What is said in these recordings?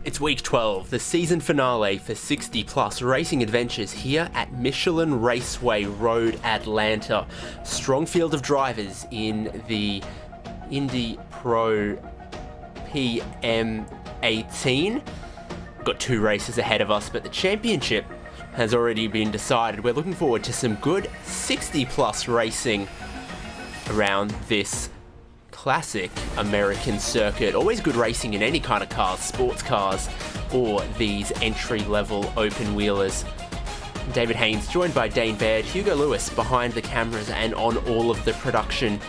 It's week 12, the season finale for 60 plus racing adventures here at Michelin Raceway Road, Atlanta. Strong field of drivers in the Indy Pro PM18. Got 2 races ahead of us, but the championship has already been decided. We're looking forward to some good 60 plus racing around this classic American circuit. Always good racing in any kind of cars, sports cars, or these entry-level open-wheelers. David Haynes, joined by Dane Baird, Hugo Lewis behind the cameras and on all of the production.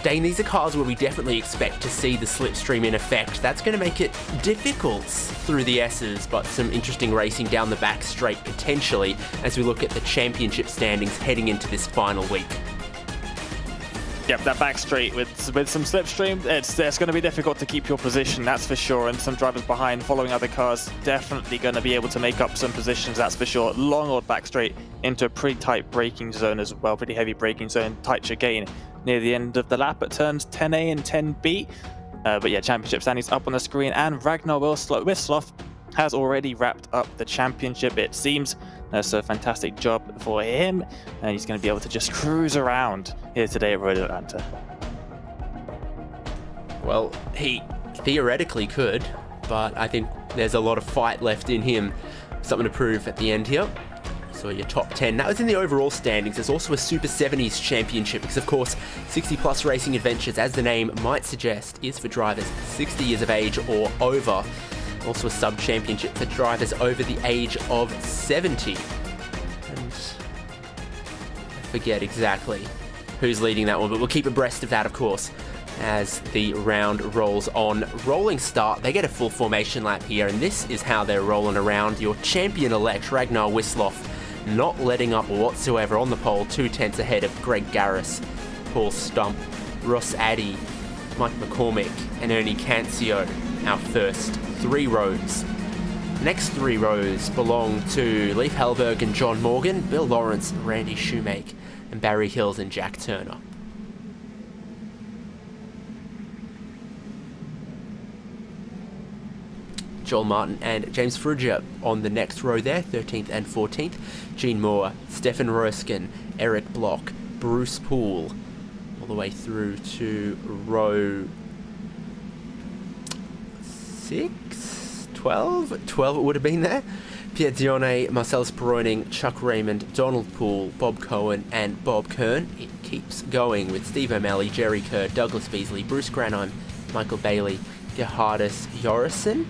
Dane, these are cars where we definitely expect to see the slipstream in effect. That's going to make it difficult through the S's, but some interesting racing down the back straight potentially as we look at the championship standings heading into this final week. Yep, that back straight with some slipstream, it's going to be difficult to keep your position, that's for sure, and some drivers behind following other cars definitely going to be able to make up some positions, that's for sure. Long old back straight into a pretty tight braking zone as well, pretty heavy braking zone, tight chicane near the end of the lap at turns 10A and 10B. But yeah, championship standings up on the screen, and Ragnar Wisloff has already wrapped up the championship, it seems. So a fantastic job for him, and he's going to be able to just cruise around here today at Road Atlanta. Well, he theoretically could, but I think there's a lot of fight left in him. Something to prove at the end here. So your top 10. That was in the overall standings. There's also a Super 70s championship because, of course, 60 plus racing adventures, as the name might suggest, is for drivers 60 years of age or over. Also a sub-championship for drivers over the age of 70. And I forget exactly who's leading that one, but we'll keep abreast of that, of course, as the round rolls on. Rolling start, they get a full formation lap here, and this is how they're rolling around. Your champion-elect, Ragnar Wisloff, not letting up whatsoever on the pole, 2 tenths ahead of Greg Garris, Paul Stump, Ross Addy, Mike McCormick, and Ernie Cancio, our first 3 rows. Next 3 rows belong to Leif Hellberg and John Morgan, Bill Lawrence, Randy Shoemake, and Barry Hills and Jack Turner. Joel Martin and James Frugia on the next row there, 13th and 14th. Gene Moore, Stefan Roeskin, Eric Block, Bruce Poole, all the way through to row 12 it would have been there. Pierre Dione, Marcellus Peroning, Chuck Raymond, Donald Poole, Bob Cohen, and Bob Kern. It keeps going with Steve O'Malley, Jerry Kerr, Douglas Beasley, Bruce Granheim, Michael Bailey, Gerhardus Jorrison,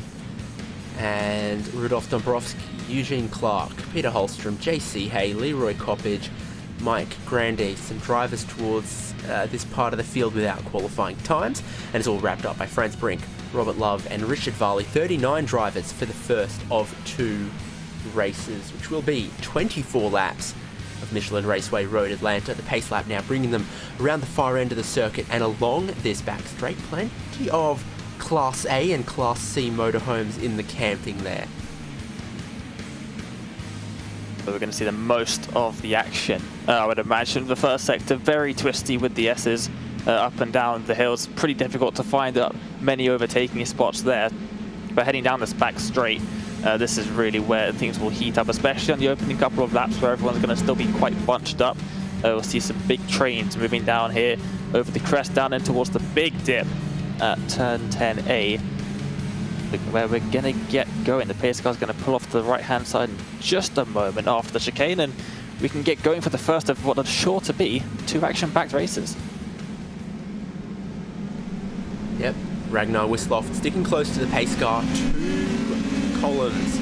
and Rudolph Dombrowski, Eugene Clark, Peter Holstrom, J.C. Hay, Leroy Coppage, Mike Grande. Some drivers towards this part of the field without qualifying times, and it's all wrapped up by Franz Brink, Robert Love, and Richard Varley. 39 drivers for the first of 2 races, which will be 24 laps of Michelin Raceway Road, Atlanta. The pace lap now bringing them around the far end of the circuit and along this back straight. Plenty of Class A and Class C motorhomes in the camping there. So we're going to see the most of the action. I would imagine the first sector very twisty with the S's up and down the hills. Pretty difficult to find many overtaking spots there. But heading down this back straight, this is really where things will heat up, especially on the opening couple of laps where everyone's going to still be quite bunched up. We'll see some big trains moving down here over the crest down in towards the big dip at turn 10A, where we're going to get going. The pace car's going to pull off to the right-hand side in just a moment after the chicane, and we can get going for the first of what are sure to be 2 action-packed races. Yep, Ragnar Wisloff sticking close to the pace car. 2 columns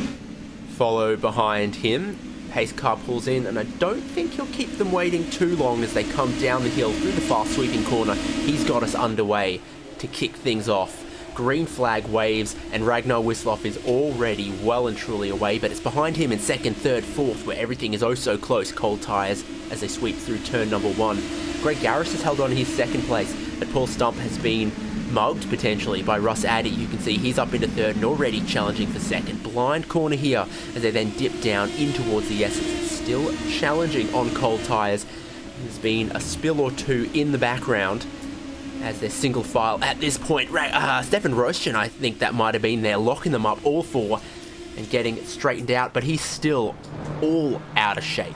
follow behind him. Pace car pulls in, and I don't think he'll keep them waiting too long as they come down the hill through the fast sweeping corner. He's got us underway to kick things off. Green flag waves, and Ragnar Wisloff is already well and truly away, but it's behind him in 2nd, 3rd, 4th, where everything is oh so close. Cold tyres as they sweep through turn number 1. Greg Garris has held on to his 2nd place, but Paul Stump has been mugged potentially by Russ Addy. You can see he's up into 3rd and already challenging for 2nd. Blind corner here as they then dip down in towards the S's. Still challenging on cold tyres. There's been a spill or 2 in the background, as they're single file at this point. Stefan Rostion, I think that might have been there, locking them up all four and getting it straightened out, but he's still all out of shape.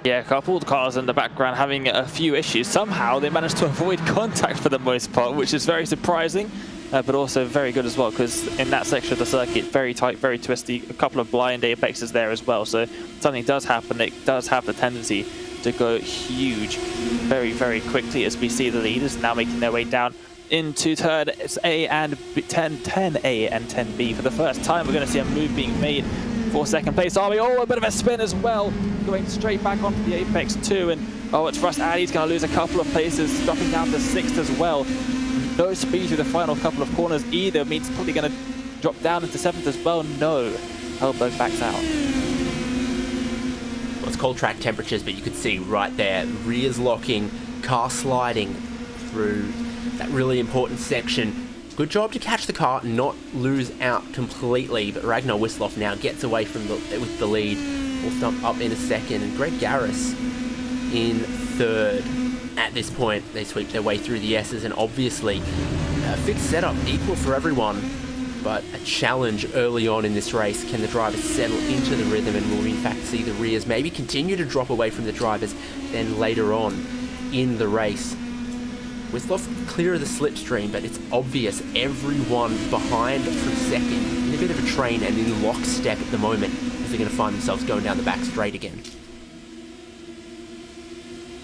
Yeah, a couple of cars in the background having a few issues. Somehow they managed to avoid contact for the most part, which is very surprising, but also very good as well, because in that section of the circuit, very tight, very twisty, a couple of blind apexes there as well. So if something does happen, it does have the tendency to go huge very, very quickly, as we see the leaders now making their way down into turn A and 10A and 10B. For the first time, we're going to see a move being made for second place. Army, a bit of a spin as well, going straight back onto the apex too. And it's Russ Addy's going to lose a couple of places, dropping down to 6th as well. No speed through the final couple of corners either, means probably going to drop down into 7th as well. No, Hellberg backs out. Well, it's cold track temperatures, but you could see right there, rears locking, car sliding through that really important section. Good job to catch the car, not lose out completely, but Ragnar Wisloff now gets away from with the lead. We'll stump up in a second, and Greg Garris in third. At this point, they sweep their way through the S's, and obviously a fixed setup, equal for everyone, but a challenge early on in this race. Can the drivers settle into the rhythm, and will we in fact see the rears maybe continue to drop away from the drivers then later on in the race? Wisloff clear of the slipstream, but it's obvious everyone behind from second in a bit of a train and in lockstep at the moment, as they're going to find themselves going down the back straight again.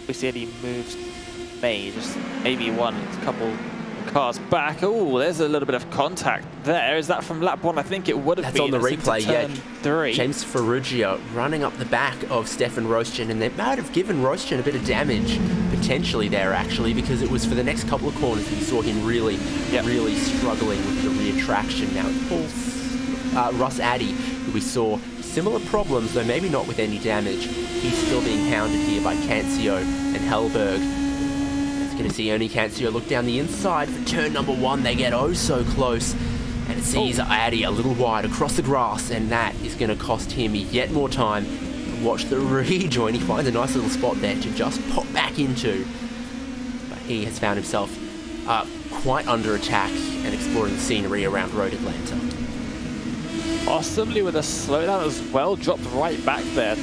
We see any moves made, just maybe one, a couple cars back. Oh, there's a little bit of contact there. Is that from lap 1? I think it would have been. That's on the replay, yeah. 3. James Ferrugia running up the back of Stefan Rostion, and they might have given Rostion a bit of damage potentially there, actually, because it was for the next couple of corners that you saw him really struggling with the rear traction. Now it's Russ Addy, who we saw similar problems, though maybe not with any damage. He's still being hounded here by Cancio and Hellberg. It's going to see only Cancio look down the inside for turn number 1. They get oh so close, and it sees Addy a little wide across the grass, and that is going to cost him yet more time. Watch the rejoin. He finds a nice little spot there to just pop back into, but he has found himself quite under attack and exploring the scenery around Road Atlanta. Possibly with a slowdown as well, dropped right back there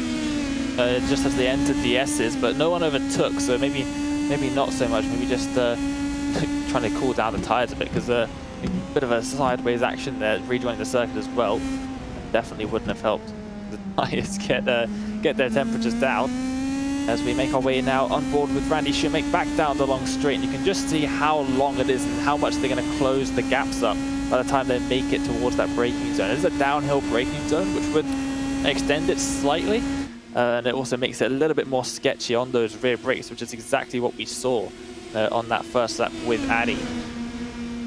just as they entered the S's, but no one overtook, so maybe not so much, maybe just trying to cool down the tyres a bit, because a bit of a sideways action there, rejoining the circuit as well, definitely wouldn't have helped the tyres get their temperatures down. As we make our way now on board with Randy Shoemake back down the long straight, and you can just see how long it is and how much they're going to close the gaps up by the time they make it towards that braking zone. There's a downhill braking zone which would extend it slightly, and it also makes it a little bit more sketchy on those rear brakes, which is exactly what we saw on that first lap with Addy.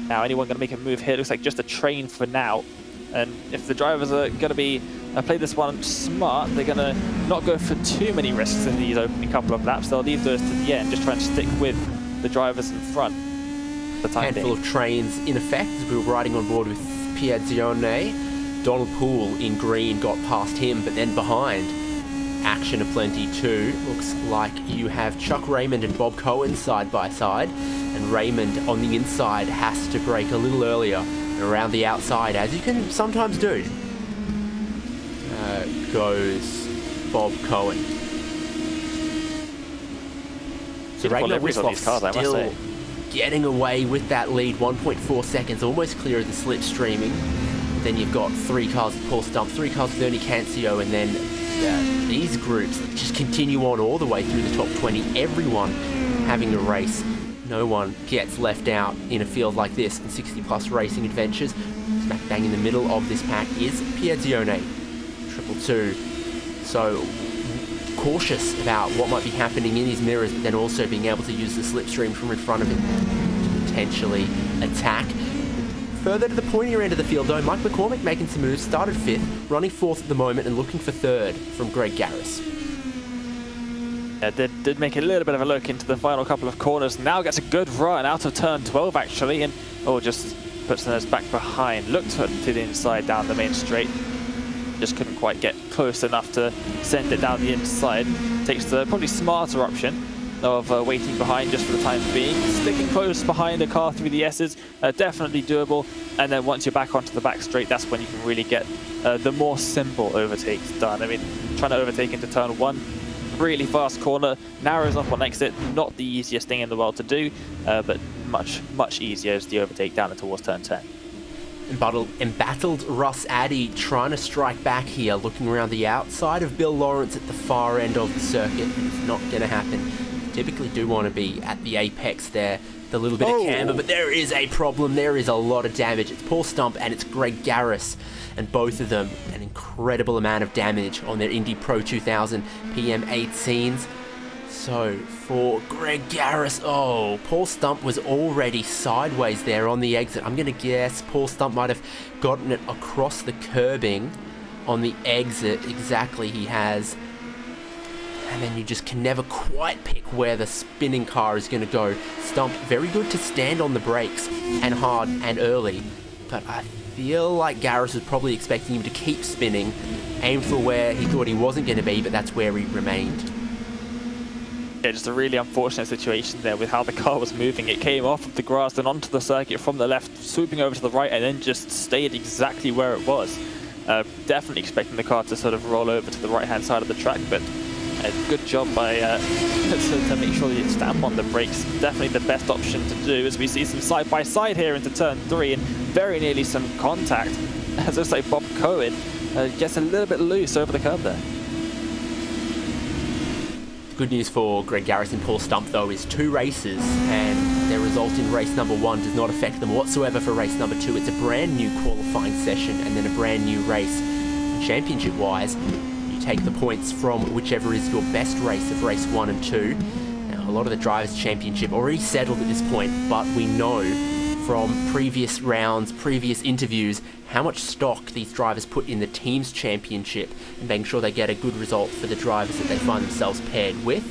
Now, anyone going to make a move here? It looks like just a train for now, and if the drivers are going to be play this one smart, they're going to not go for too many risks in these opening couple of laps. They'll leave those to the end, just try and stick with the drivers in front. Handful of trains in effect as we were riding on board with Piazzone. Donald Poole in green got past him, but then behind, action aplenty too. Looks like you have Chuck Raymond and Bob Cohen side by side, and Raymond on the inside has to brake a little earlier and around the outside, as you can sometimes do. Goes Bob Cohen. So Ragnar Wisloff still getting away with that lead, 1.4 seconds, almost clear of the slipstreaming. Then you've got 3 cars with Paul Stump, 3 cars with Ernie Cancio, and then these groups just continue on all the way through the top 20. Everyone having a race. No one gets left out in a field like this in 60-plus racing adventures. Smack bang in the middle of this pack is Piazzone, 222. So cautious about what might be happening in his mirrors, but then also being able to use the slipstream from in front of him to potentially attack. Further to the pointier end of the field though, Mike McCormick making some moves, started 5th, running 4th at the moment, and looking for 3rd from Greg Garris. Yeah, did make a little bit of a look into the final couple of corners. Now gets a good run out of turn 12 actually, and just puts those back behind. Looked to the inside down the main straight. Just couldn't quite get close enough to send it down the inside. Takes the probably smarter option of waiting behind just for the time being. Sticking close behind a car through the S's, definitely doable. And then once you're back onto the back straight, that's when you can really get the more simple overtakes done. I mean, trying to overtake into turn 1, really fast corner, narrows up on exit, not the easiest thing in the world to do, but much easier as the overtake down towards turn 10. Embattled Russ Addy trying to strike back here, looking around the outside of Bill Lawrence at the far end of the circuit. It's not going to happen. Typically do want to be at the apex there, the little bit of camber, but there is a problem. There is a lot of damage. It's Paul Stump and it's Greg Garris, and both of them an incredible amount of damage on their Indy Pro 2000 PM18s. So for Greg Garris, Paul Stump was already sideways there on the exit. I'm going to guess Paul Stump might have gotten it across the curbing on the exit. Exactly, he has. And then you just can never quite pick where the spinning car is going to go. Stump, very good to stand on the brakes and hard and early. But I feel like Garris was probably expecting him to keep spinning, aim for where he thought he wasn't going to be, but that's where he remained. Yeah, just a really unfortunate situation there with how the car was moving. It came off of the grass and onto the circuit from the left, swooping over to the right, and then just stayed exactly where it was. Definitely expecting the car to sort of roll over to the right-hand side of the track, but a good job by to make sure that you stamp on the brakes. Definitely the best option to do, as we see some side-by-side here into turn 3, and very nearly some contact. As I say, Bob Cohen gets a little bit loose over the curb there. Good news for Greg Garris and Paul Stump, though, is 2 races, and their result in race number 1 does not affect them whatsoever for race number 2. It's a brand new qualifying session and then a brand new race. Championship-wise, you take the points from whichever is your best race of race 1 and 2. Now, a lot of the Drivers' Championship already settled at this point, but we know from previous rounds, previous interviews, how much stock these drivers put in the Teams Championship and making sure they get a good result for the drivers that they find themselves paired with.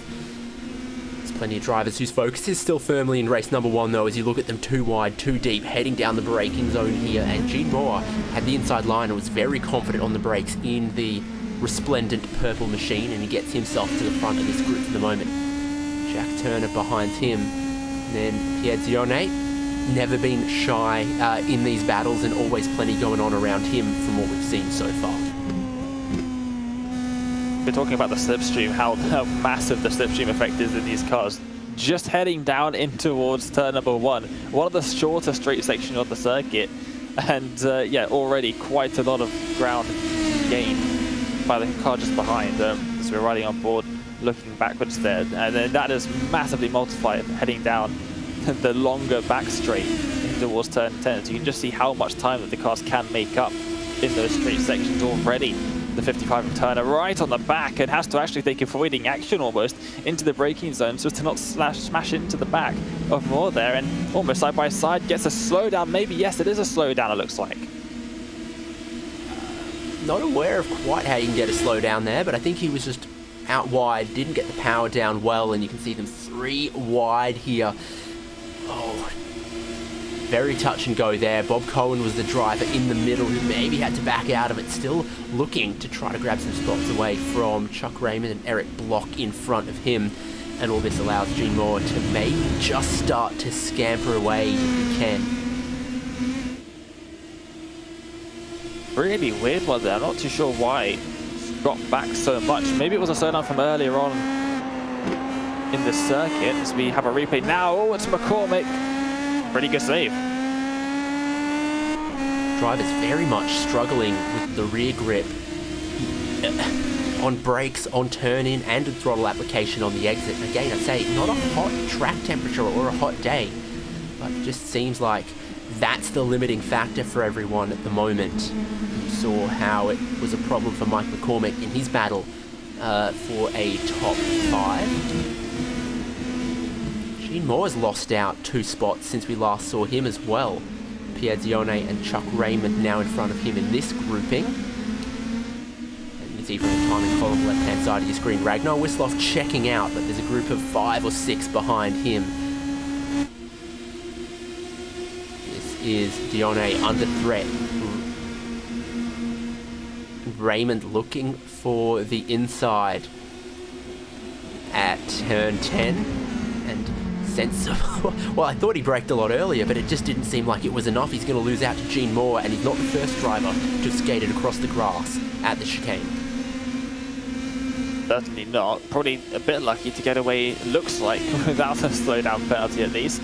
There's plenty of drivers whose focus is still firmly in race number 1, though, as you look at them 2 wide, 2 deep, heading down the braking zone here. And Gene Moore had the inside line and was very confident on the brakes in the resplendent purple machine, and he gets himself to the front of this group for the moment. Jack Turner behind him. And then Pierre Zione, never been shy in these battles, and always plenty going on around him from what we've seen so far. We're talking about the slipstream, how massive the slipstream effect is in these cars. Just heading down in towards turn number 1, one of the shorter straight sections of the circuit, and yeah, already quite a lot of ground gained by the car just behind. As we're riding on board, looking backwards there, and then that is massively multiplied heading down the longer back straight towards turn 10. So you can just see how much time that the cars can make up in those straight sections already. The 55 from Turner right on the back, and has to actually take avoiding action almost into the braking zone so as to not smash into the back of Moore there, and almost side by side gets a slowdown. Maybe, yes, it is a slowdown, it looks like. Not aware of quite how you can get a slowdown there, but I think he was just out wide, didn't get the power down well, and you can see them 3 wide here. Oh, very touch and go there. Bob Cohen was the driver in the middle who maybe had to back out of it, still looking to try to grab some spots away from Chuck Raymond and Eric Block in front of him. And all this allows Gene Moore to maybe just start to scamper away if he can. Really weird one there. I'm not too sure why he got back so much. Maybe it was a slowdown from earlier on in the circuit, as we have a replay now. Oh, it's McCormick. Pretty good save. Drivers very much struggling with the rear grip on brakes, on turn-in, and the throttle application on the exit. Again, I'd say not a hot track temperature or a hot day, but it just seems like that's the limiting factor for everyone at the moment. You saw how it was a problem for Mike McCormick in his battle for a top 5. Gene Moore has lost out 2 spots since we last saw him as well. Pierre Zione and Chuck Raymond now in front of him in this grouping. And you can see from the timing column left-hand side of your screen, Ragnar Wisloff checking out, but there's a group of 5 or 6 behind him. This is Dione under threat. Raymond looking for the inside at turn 10. sensible. Well, I thought he braked a lot earlier, but it just didn't seem like it was enough. He's going to lose out to Gene Moore, and he's not the first driver to have skated across the grass at the chicane. Certainly not. Probably a bit lucky to get away, looks like, without a slowdown penalty at least.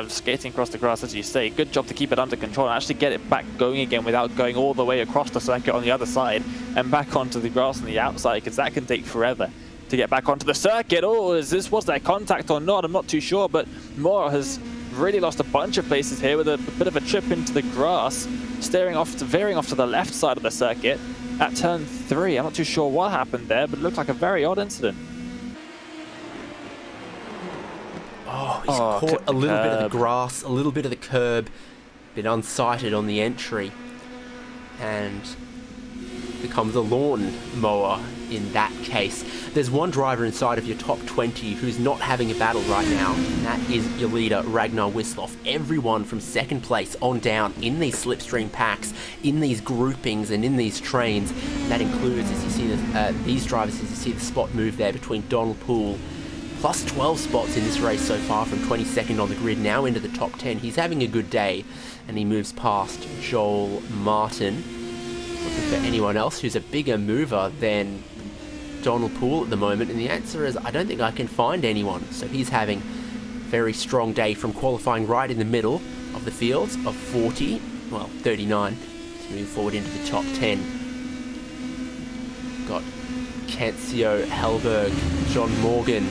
Skating across the grass, as you say. Good job to keep it under control and actually get it back going again without going all the way across the circuit on the other side and back onto the grass on the outside, because that can take forever to get back onto the circuit. Oh, was there contact or not? I'm not too sure, but Moore has really lost a bunch of places here with a bit of a trip into the grass, veering off to the left side of the circuit at turn 3. I'm not too sure what happened there, but it looked like a very odd incident. Oh, he's caught a little bit of the grass, a little bit of the curb, been unsighted on the entry, and becomes a lawn mower in that case. There's one driver inside of your top 20 who's not having a battle right now, and that is your leader, Ragnar Wisloff. Everyone from second place on down in these slipstream packs, in these groupings and in these trains. And that includes, as you see these drivers, as you see the spot move there between Donald Poole, plus 12 spots in this race so far from 22nd on the grid, now into the top 10. He's having a good day, and he moves past Joel Martin. Looking for anyone else who's a bigger mover than Donald Poole at the moment, and the answer is I don't think I can find anyone. So he's having a very strong day from qualifying right in the middle of the fields of 39 to move forward into the top 10. Got Cancio, Hellberg, John Morgan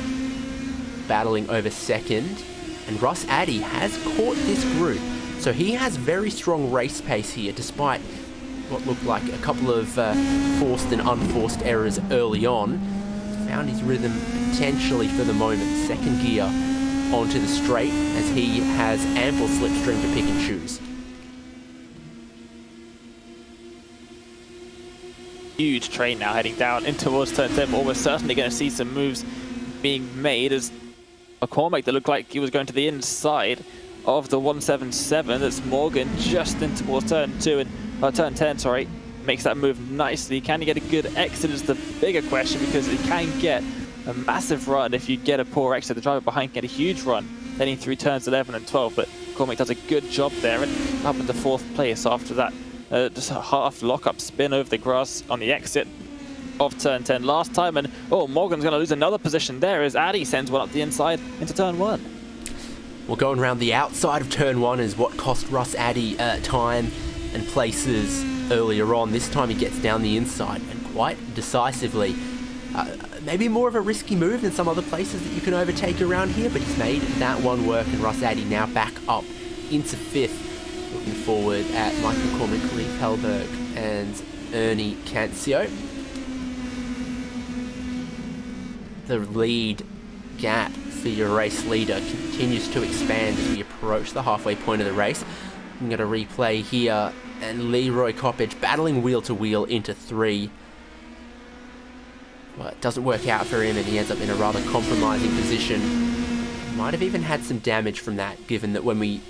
battling over second, and Russ Addy has caught this group, so he has very strong race pace here despite what looked like a couple of forced and unforced errors early on. Found his rhythm potentially for the moment. Second gear onto the straight as he has ample slipstream to pick and choose. Huge train now heading down in towards turn 10, but we're certainly going to see some moves being made as McCormick that looked like he was going to the inside of the 177. That's Morgan just in towards turn 2 and turn 10, sorry, makes that move nicely. Can he get a good exit is the bigger question, because it can get a massive run if you get a poor exit. The driver behind can get a huge run heading through turns 11 and 12, but McCormick does a good job there and up into 4th place after that. Just a half lock-up spin over the grass on the exit of turn 10 last time, and Morgan's going to lose another position there as Addy sends one up the inside into turn 1. Well, going around the outside of turn 1 is what cost Russ Addy time and places earlier on. This time he gets down the inside and quite decisively. Maybe more of a risky move than some other places that you can overtake around here, but he's made that one work, and Russ Addy now back up into 5th, looking forward at Mike McCormick, Leif Hellberg and Ernie Cancio. The lead gap for your race leader continues to expand as we approach the halfway point of the race. I'm going to replay here, and Leroy Coppage battling wheel to wheel into 3. Well, it doesn't work out for him, and he ends up in a rather compromising position. Might have even had some damage from that, given that when we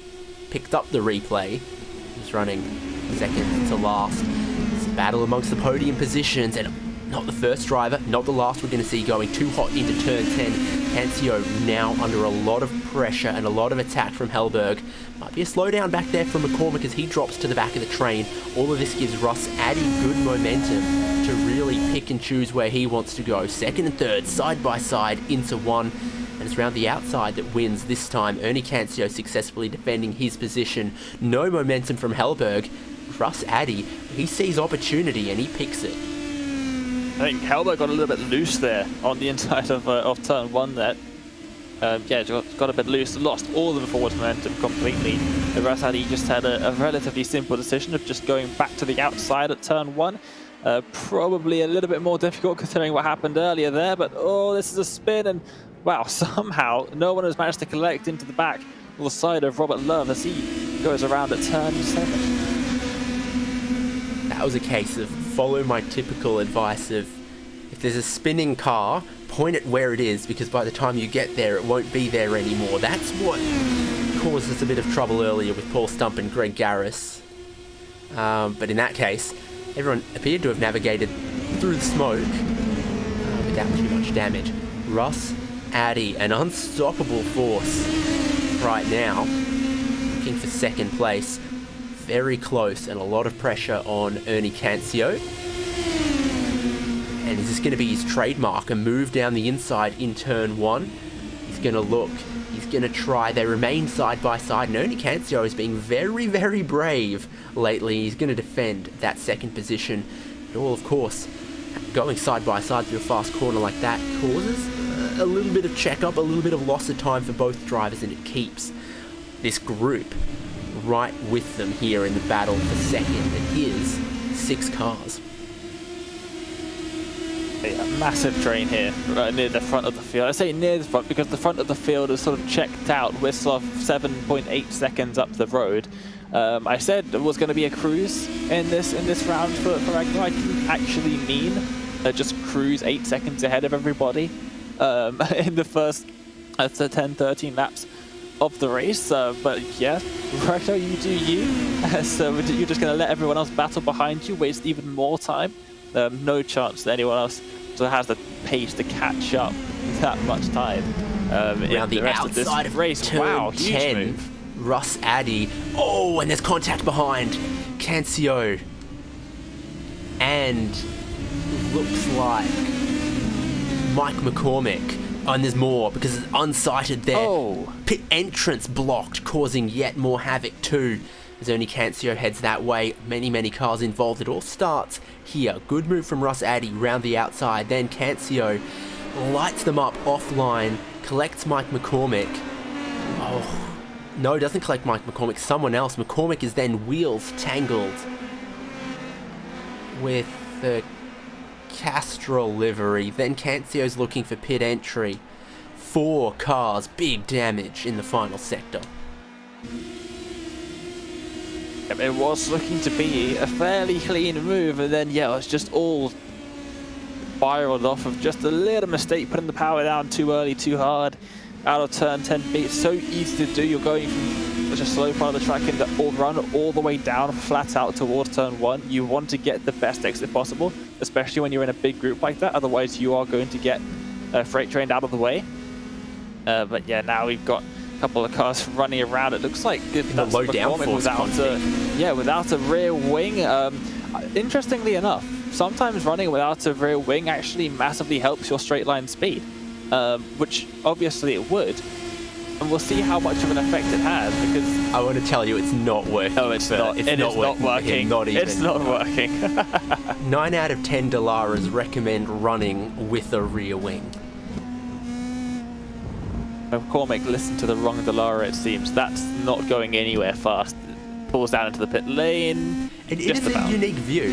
picked up the replay, he was running second to last. It's a battle amongst the podium positions, and not the first driver, not the last we're going to see going too hot into turn 10. Cancio now under a lot of pressure and a lot of attack from Hellberg. Might be a slowdown back there from McCormick as he drops to the back of the train. All of this gives Russ Addy good momentum to really pick and choose where he wants to go. Second and third, side by side into 1. And it's around the outside that wins this time. Ernie Cancio successfully defending his position. No momentum from Hellberg. Russ Addy, he sees opportunity and he picks it. I think Hellberg got a little bit loose there on the inside of turn 1 there. Yeah, got a bit loose, lost all of the forward momentum completely. Russ Addy just had a relatively simple decision of just going back to the outside at turn 1. Probably a little bit more difficult considering what happened earlier there, but this is a spin, and wow, somehow no one has managed to collect into the back or the side of Robert Love as he goes around at turn 7. That was a case of follow my typical advice of, if there's a spinning car, point it where it is, because by the time you get there, it won't be there anymore. That's what caused us a bit of trouble earlier with Paul Stump and Greg Garris. But in that case, everyone appeared to have navigated through the smoke without too much damage. Russ Addy, an unstoppable force right now, looking for second place. Very close and a lot of pressure on Ernie Cancio. And is this going to be his trademark? A move down the inside in turn 1. He's going to look. He's going to try. They remain side by side. And Ernie Cancio is being very, very brave lately. He's going to defend that second position. And all, of course, going side by side through a fast corner like that causes a little bit of check-up, a little bit of loss of time for both drivers, and it keeps this group right with them here in the battle for second. It is 6 cars. A massive drain here, right near the front of the field. I say near the front because the front of the field is sort of checked out. We're sort of 7.8 seconds up the road. I said it was going to be a cruise in this round for Ragnar. I didn't actually mean just cruise 8 seconds ahead of everybody in the first 10-13 laps of the race. But yeah, Ragnar, you do you. So you're just going to let everyone else battle behind you, waste even more time. No chance that anyone else sort of has the pace to catch up that much time in the rest of this race. Turn wow, huge 10, move. Russ Addy. Oh, and there's contact behind Cancio. And looks like Mike McCormick. And there's more because it's unsighted there. Oh. Pit entrance blocked, causing yet more havoc too. As Ernie Cancio heads that way, many cars involved. It all starts here. Good move from Russ Addy round the outside. Then Cancio lights them up offline, collects Mike McCormick. Oh, no, doesn't collect Mike McCormick. Someone else. McCormick is then wheels tangled with the Castrol livery. Then Cancio's looking for pit entry. 4 cars, big damage in the final sector. It was looking to be a fairly clean move, and then yeah, it was just all spiraled off of just a little mistake, putting the power down too early, too hard, out of turn 10. It's so easy to do. You're going from such a slow part of the track and run all the way down, flat out towards turn 1. You want to get the best exit possible, especially when you're in a big group like that. Otherwise, you are going to get freight trained out of the way. But yeah, now we've got couple of cars running around. It looks like that's low downforce without a rear wing. Interestingly enough, sometimes running without a rear wing actually massively helps your straight line speed, which obviously it would. And we'll see how much of an effect it has, because I want to tell you it's not working. Oh, it's not. It is not working. Not even. It's not working. 9 out of 10 Dalaras recommend running with a rear wing. McCormick listened to the wrong Dallara, it seems. That's not going anywhere fast. It pulls down into the pit lane. It is a unique view.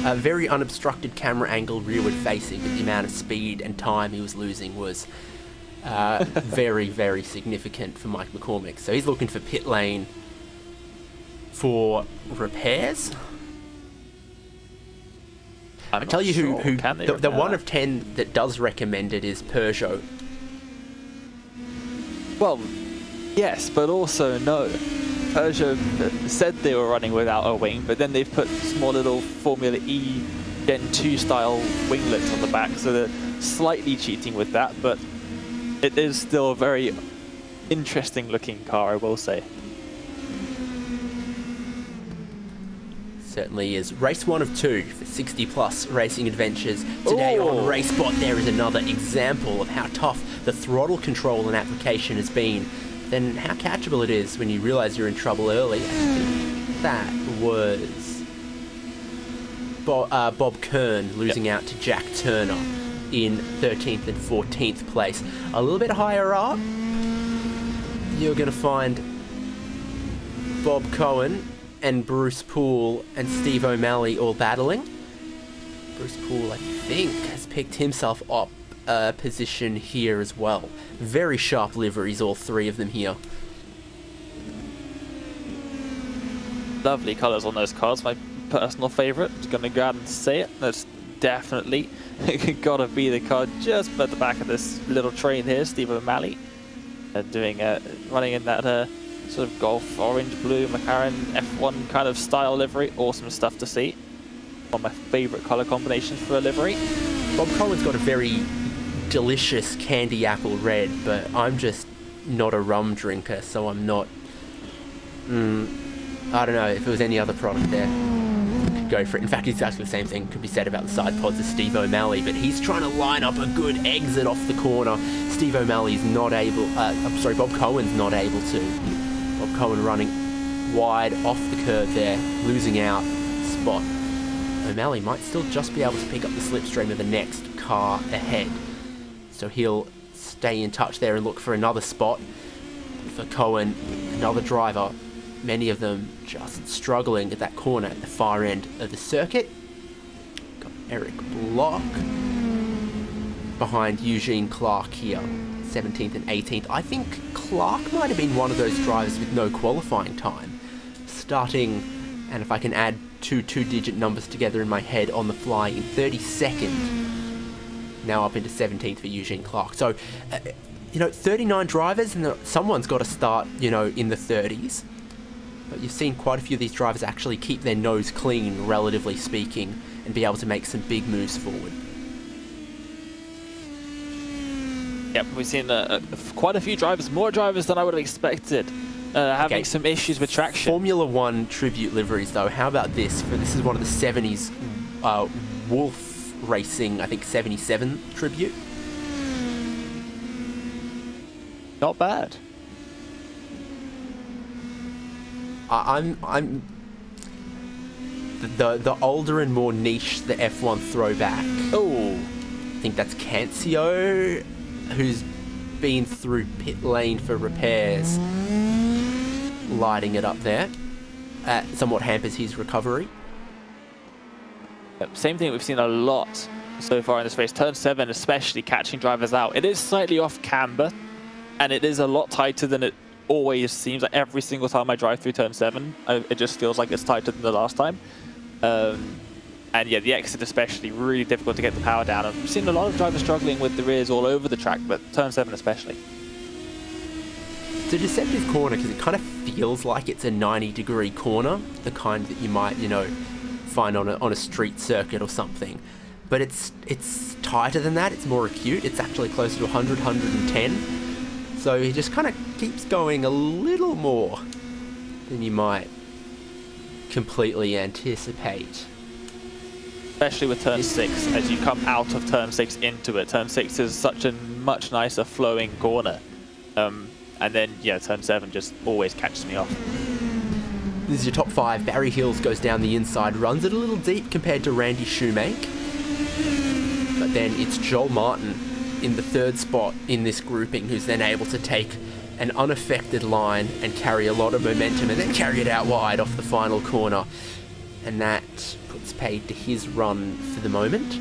A very unobstructed camera angle rearward facing, but the amount of speed and time he was losing was very significant for Mike McCormick. So he's looking for pit lane for repairs. I tell you who the 1 of 10 that does recommend it is Peugeot. Well, yes, but also no. Peugeot said they were running without a wing, but then they've put small little Formula E Gen 2 style winglets on the back, so they're slightly cheating with that, but it is still a very interesting looking car, I will say. Certainly is. Race 1 of 2 for 60 plus racing adventures. Today on RaceSpot there is another example of how tough the throttle control and application has been, then how catchable it is when you realise you're in trouble early. I think that was Bob Kern losing out to Jack Turner in 13th and 14th place. A little bit higher up, you're going to find Bob Cohen and Bruce Poole and Steve O'Malley all battling. Bruce Poole, I think, has picked himself up a position here as well. Very sharp liveries, all 3 of them here. Lovely colours on those cars, my personal favourite. Just going to go out and say it. That's definitely got to be the car just at the back of this little train here, Steve O'Malley. Running in that sort of golf orange-blue McLaren F1 kind of style livery. Awesome stuff to see. One of my favourite colour combinations for a livery. Bob Cohen's got a very delicious candy apple red, but I'm just not a rum drinker, so I'm not... I don't know, if it was any other product there, could go for it. In fact, exactly the same thing could be said about the side pods of Steve O'Malley, but he's trying to line up a good exit off the corner. Steve O'Malley's not able... Bob Cohen's not able to. Bob Cohen running wide off the curve there, losing out spot. O'Malley might still just be able to pick up the slipstream of the next car ahead. So he'll stay in touch there and look for another spot. For Cohen, another driver, many of them just struggling at that corner at the far end of the circuit. Got Eric Block behind Eugene Clark here, 17th and 18th. I think Clark might have been one of those drivers with no qualifying time. Starting, and if I can add two-digit numbers together in my head on the fly, in 32nd. Now up into 17th for Eugene Clark. So, 39 drivers, and someone's got to start, in the 30s. But you've seen quite a few of these drivers actually keep their nose clean, relatively speaking, and be able to make some big moves forward. Yep, we've seen quite a few drivers, more drivers than I would have expected, having some issues with traction. Formula One tribute liveries, though. How about this? This is one of the 70s Wolf Racing, I think 77 tribute. Not bad. I'm the older and more niche the F1 throwback. Oh, I think that's Cancio, who's been through pit lane for repairs, lighting it up there. Somewhat hampers his recovery. Yep, same thing we've seen a lot so far in this race. Turn 7 especially catching drivers out. It is slightly off camber, and it is a lot tighter than it always seems. Like every single time I drive through turn 7, it just feels like it's tighter than the last time. And yeah, the exit especially, really difficult to get the power down. I've seen a lot of drivers struggling with the rears all over the track, but turn 7 especially. It's a deceptive corner because it kind of feels like it's a 90-degree corner, the kind that you might, find on a street circuit or something. But it's tighter than that. It's more acute. It's actually closer to 100, 110. So he just kind of keeps going a little more than you might completely anticipate. Especially with turn 6, as you come out of turn 6 into it. Turn 6 is such a much nicer flowing corner. And then, yeah, turn 7 just always catches me off. This is your top 5. Barry Hills goes down the inside, runs it a little deep compared to Randy Shoemake. But then it's Joel Martin in the 3rd spot in this grouping, who's then able to take an unaffected line and carry a lot of momentum and then carry it out wide off the final corner. And that puts paid to his run for the moment.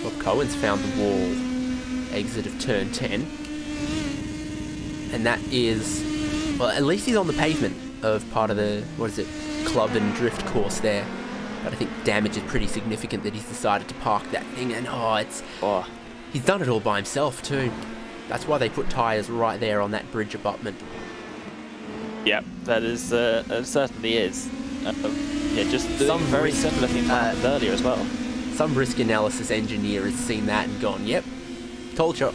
Bob Cohen's found the wall, exit of turn 10. And that is, well, at least he's on the pavement of part of the, club and drift course there. But I think damage is pretty significant that he's decided to park that thing, and he's done it all by himself too. That's why they put tyres right there on that bridge abutment. Yep, that is, it certainly is. Yeah, just some very similar things happened earlier as well. Some risk analysis engineer has seen that and gone, yep, told you.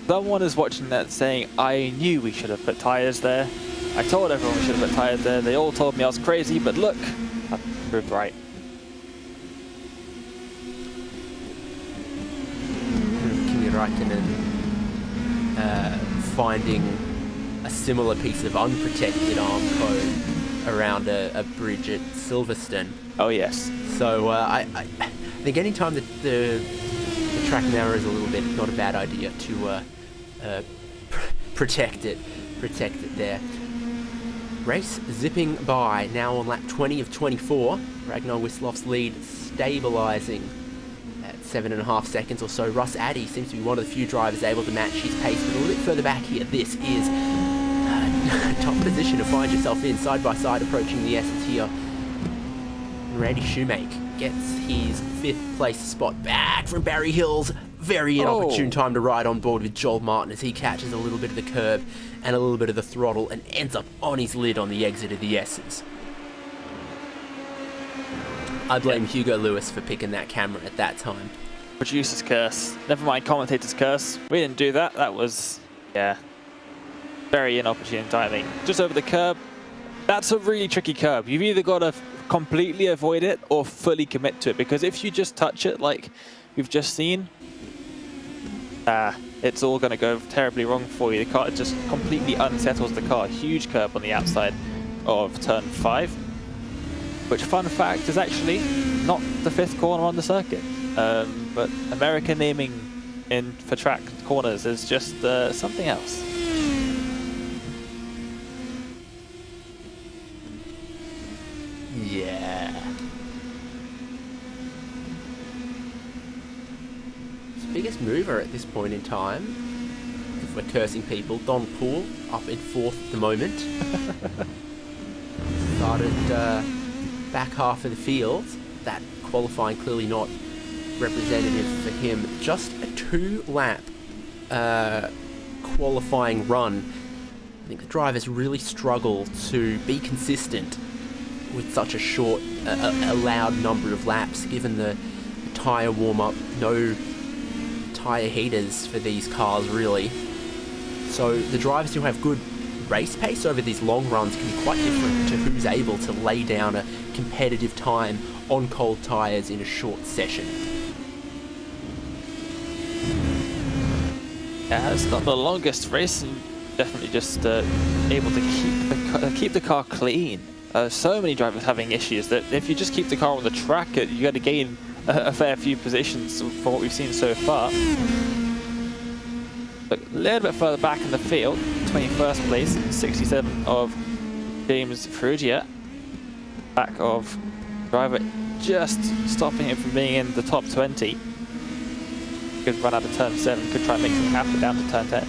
Someone is watching that saying, I knew we should have put tyres there. I told everyone we should have put tyres there. They all told me I was crazy, but look, I proved right. Kimi Räikkönen finding a similar piece of unprotected arm code around a bridge at Silverstone. Oh yes. So I think any time that the track narrows a little bit, not a bad idea to protect it there. Race zipping by, now on lap 20 of 24. Ragnar Wisloff's lead stabilising at 7.5 seconds or so. Russ Addy seems to be one of the few drivers able to match his pace, but a little bit further back here. This is a tough position to find yourself in, side by side approaching the S's here. Randy Shoemake gets his 5th place spot back from Barry Hills. very inopportune time to ride on board with Joel Martin as he catches a little bit of the curb and a little bit of the throttle and ends up on his lid on the exit of the S's. I blame Hugo Lewis for picking that camera at that time. Producer's curse. Never mind commentator's curse. We didn't do that. That was, yeah, very inopportune timing. Just over the curb. That's a really tricky curb. You've either got to completely avoid it or fully commit to it, because if you just touch it like we've just seen, it's all going to go terribly wrong for you. The car just completely unsettles the car. Huge curb on the outside of turn 5, which, fun fact, is actually not the 5th corner on the circuit. But American naming for track corners is just something else. Yeah. His biggest mover at this point in time, if we're cursing people, Don Poole up in 4th at the moment. Started back half of the field. That qualifying clearly not representative for him. Just a 2-lap qualifying run. I think the drivers really struggle to be consistent with such a short allowed number of laps, given the tyre warm-up, no tyre heaters for these cars really. So the drivers who have good race pace over these long runs can be quite different to who's able to lay down a competitive time on cold tyres in a short session. Yeah, it's not the longest race, and definitely just able to keep the car clean. So many drivers having issues that if you just keep the car on the track, you got to gain a fair few positions for what we've seen so far. But a little bit further back in the field, 21st place, 67 of James Ferrugia. Back of driver just stopping him from being in the top 20. Could run out of turn 7, could try and make something happen down to turn 10.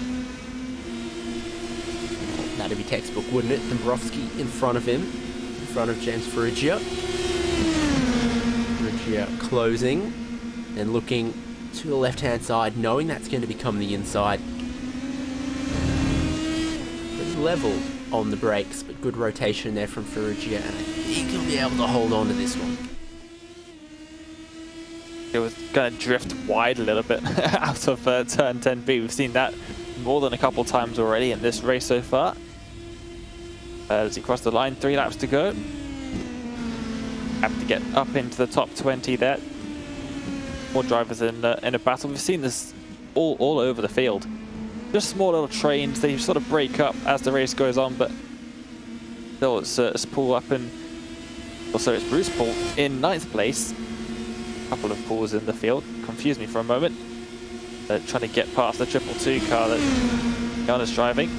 That'd be textbook, wouldn't it? Dombrowski in front of him, in front of James Ferrugia. Ferrugia closing and looking to the left-hand side, knowing that's going to become the inside. Pretty level on the brakes, but good rotation there from Ferrugia, and I think he'll be able to hold on to this one. It was going to drift wide a little bit out of turn 10B. We've seen that more than a couple times already in this race so far. As he crossed the line, 3 laps to go. Have to get up into the top 20 there. More drivers in a battle. We've seen this all over the field. Just small little trains. They sort of break up as the race goes on, but still it's Poole up in... Also, it's Bruce Poole in 9th place. Couple of Pools in the field. Confused me for a moment. Trying to get past the 222 car that Gunner's driving.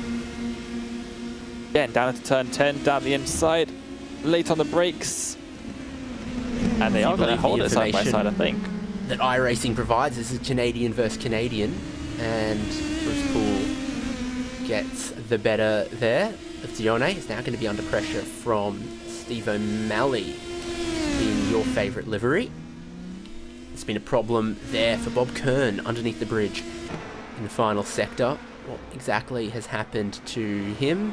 Again, down into turn 10, down the inside. Late on the brakes. And they are going to hold it side by side, I think. That iRacing provides. This is Canadian versus Canadian. And Bruce Poole gets the better there of Dione. Is now going to be under pressure from Steve O'Malley in your favourite livery. It's been a problem there for Bob Kern underneath the bridge in the final sector. What exactly has happened to him?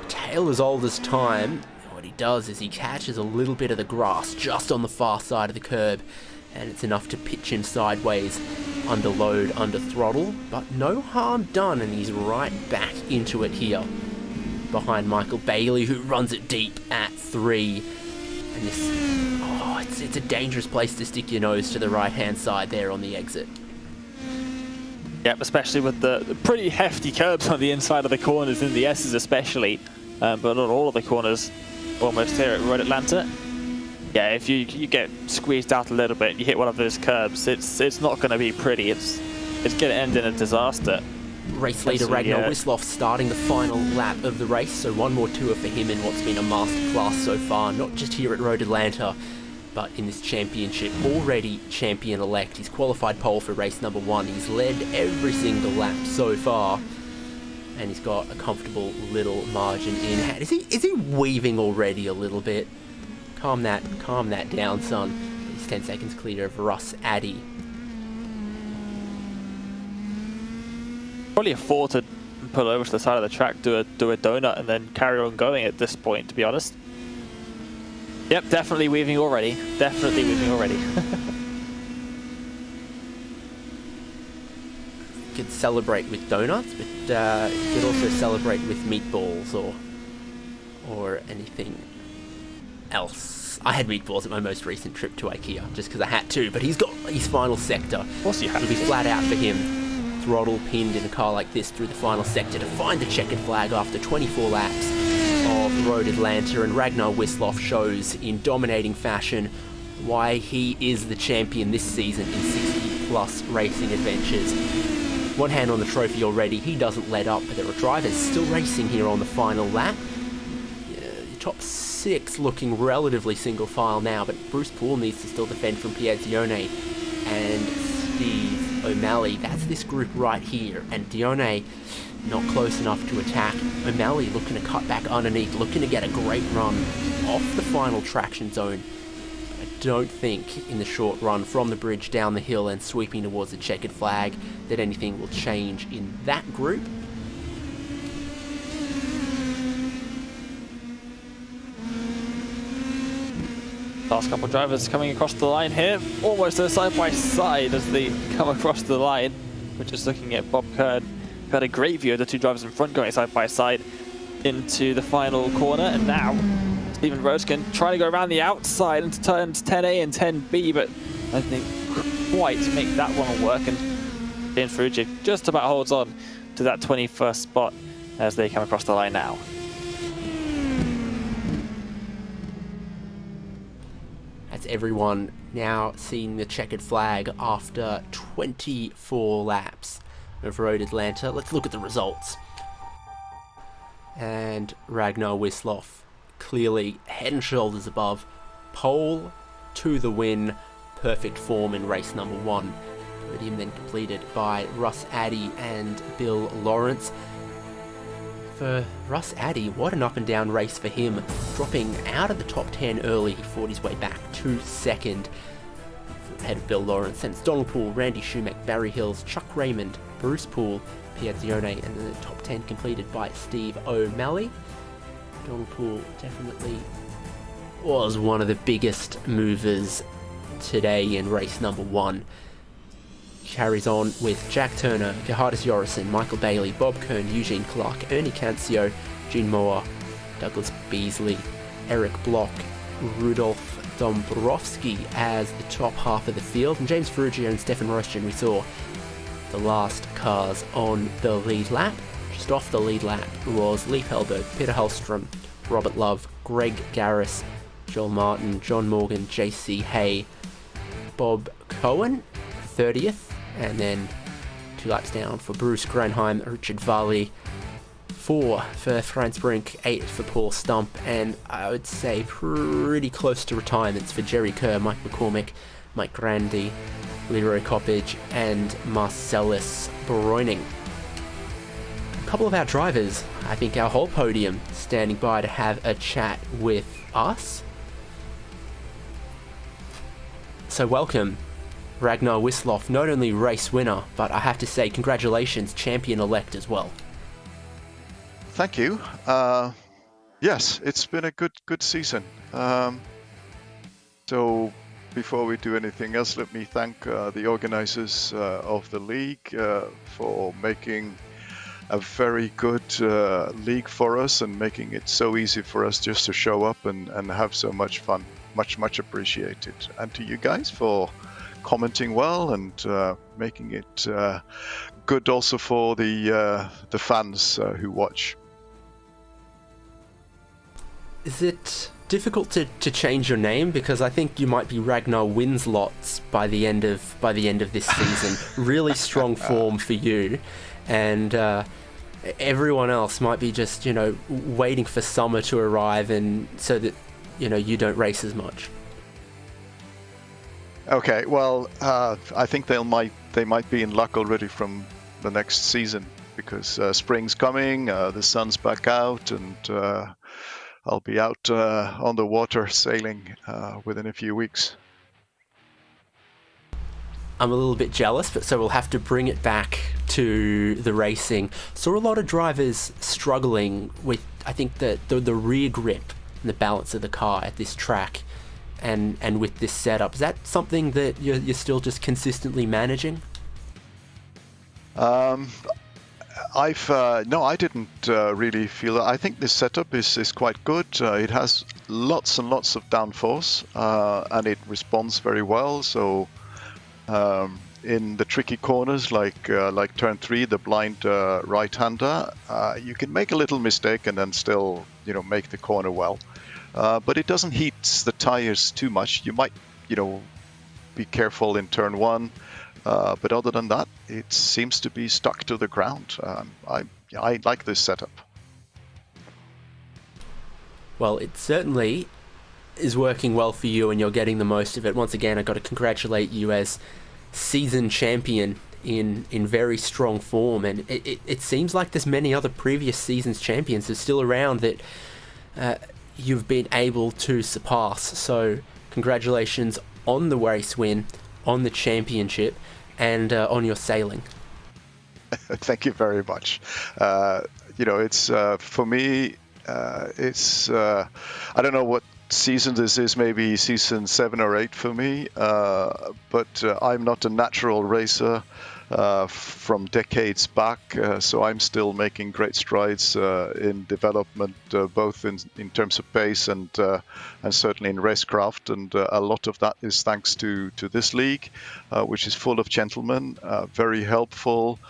Tale as old as time. What he does is he catches a little bit of the grass just on the far side of the curb, and it's enough to pitch him sideways under load, under throttle, but no harm done, and he's right back into it here behind Michael Bailey, who runs it deep at 3. And this, it's a dangerous place to stick your nose to the right-hand side there on the exit. Yep, especially with the pretty hefty curbs on the inside of the corners, in the S's especially, but not all of the corners almost here at Road Atlanta. Yeah, if you get squeezed out a little bit, you hit one of those curbs, it's not going to be pretty. It's going to end in a disaster. Race leader Ragnar Wisloff starting the final lap of the race, so one more tour for him in what's been a masterclass so far, not just here at Road Atlanta, but in this championship. Already champion-elect. He's qualified pole for race number 1. He's led every single lap so far, and he's got a comfortable little margin in hand. Is he weaving already a little bit? Calm that down, son. He's 10 seconds clear of Russ Addy. Probably afford to pull over to the side of the track, do a donut, and then carry on going at this point, to be honest. Yep, definitely weaving already. Definitely weaving already. You could celebrate with donuts, but you could also celebrate with meatballs or anything else. I had meatballs at my most recent trip to IKEA, just because I had to, but he's got his final sector. Of course you have. It'll be flat out for him. Throttle pinned in a car like this through the final sector to find the checkered flag after 24 laps of Road Atlanta, and Ragnar Wisloff shows in dominating fashion why he is the champion this season in 60 plus racing adventures. One hand on the trophy already, he doesn't let up, but there are drivers still racing here on the final lap. Top 6 looking relatively single file now, but Bruce Poole needs to still defend from Piazione and Steve O'Malley. That's this group right here, and Dione not close enough to attack. O'Malley looking to cut back underneath, looking to get a great run off the final traction zone. I don't think in the short run from the bridge down the hill and sweeping towards the checkered flag that anything will change in that group. Last couple of drivers coming across the line here, almost a side by side as they come across the line. We're just looking at Bob Kern, who had a great view of the two drivers in front going side by side into the final corner, and now Stephen Roskin trying to go around the outside into turns 10A and 10B, but I think quite make that one work, and James Ferrucci just about holds on to that 21st spot as they come across the line now. That's everyone now seeing the checkered flag after 24 laps of Road Atlanta. Let's look at the results. And Ragnar Wisloff clearly head and shoulders above. Pole to the win. Perfect form in race number 1. Podium then completed by Russ Addy and Bill Lawrence. For Russ Addy, what an up and down race for him. Dropping out of the top 10 early, he fought his way back to second. Ahead of Bill Lawrence, and it's Donald Poole, Randy Schumacher, Barry Hills, Chuck Raymond, Bruce Poole, Piazione, and the top 10 completed by Steve O'Malley. Donald Poole definitely was one of the biggest movers today in race number 1. Carries on with Jack Turner, Gerhardus Jorrison, Michael Bailey, Bob Kern, Eugene Clark, Ernie Cancio, Gene Moore, Douglas Beasley, Eric Block, Rudolf Dombrowski as the top half of the field, and James Ferruccio and Stefan Rostian. We saw the last cars on the lead lap. Just off the lead lap was Leif Helberg, Peter Hellstrom, Robert Love, Greg Garris, Joel Martin, John Morgan, JC Hay, Bob Cohen, 30th, and then 2 laps down for Bruce Granheim, Richard Varley, 4 for Franz Brink, 8 for Paul Stump, and I would say pretty close to retirements for Jerry Kerr, Mike McCormick, Mike Grandy, Leroy Coppage, and Marcellus Breuning. A couple of our drivers, I think our whole podium, standing by to have a chat with us. So welcome, Ragnar Wisloff, not only race winner, but I have to say congratulations, champion-elect as well. Thank you. Yes, it's been a good season. So before we do anything else, let me thank the organizers of the league for making a very good league for us and making it so easy for us just to show up and have so much fun. Much appreciated. And to you guys for commenting well and making it good also for the fans who watch. Is it difficult to change your name? Because I think you might be Ragnar Winslots by the end of this season. Really strong form for you, and everyone else might be just waiting for summer to arrive, and so that you don't race as much. Okay, well, I think they might be in luck already from the next season because spring's coming, the sun's back out, and I'll be out on the water sailing within a few weeks. I'm a little bit jealous, but so we'll have to bring it back to the racing. Saw a lot of drivers struggling with, I think, the rear grip and the balance of the car at this track and with this setup. Is that something that you're still just consistently managing? No, I didn't really feel that. I think this setup is quite good. It has lots and lots of downforce, and it responds very well. So in the tricky corners, like turn 3, the blind right-hander, you can make a little mistake and then still, make the corner well. But it doesn't heat the tires too much. You might, be careful in turn 1. But other than that, it seems to be stuck to the ground. I like this setup. Well, it certainly is working well for you and you're getting the most of it. Once again, I've got to congratulate you as season champion in very strong form. And it seems like there's many other previous seasons champions who're still around that you've been able to surpass. So congratulations on the race win, on the championship, and on your sailing. Thank you very much. It's for me, it's I don't know what season this is, maybe season 7 or 8 for me, but I'm not a natural racer from decades back, so I'm still making great strides in development, both in terms of pace and certainly in racecraft, and a lot of that is thanks to this league, which is full of gentlemen, very helpful.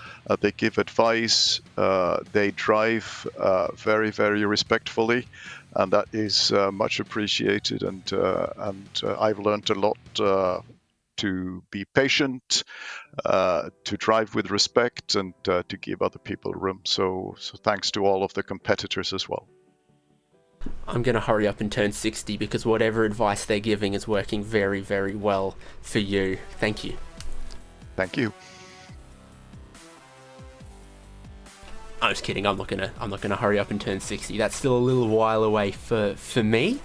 They give advice, they drive very, very respectfully, and that is much appreciated. And I've learned a lot. To be patient, to drive with respect, and to give other people room. So thanks to all of the competitors as well. I'm going to hurry up and turn 60 because whatever advice they're giving is working very, very well for you. Thank you. Thank you. I'm just kidding. I'm not gonna hurry up and turn 60. That's still a little while away for me.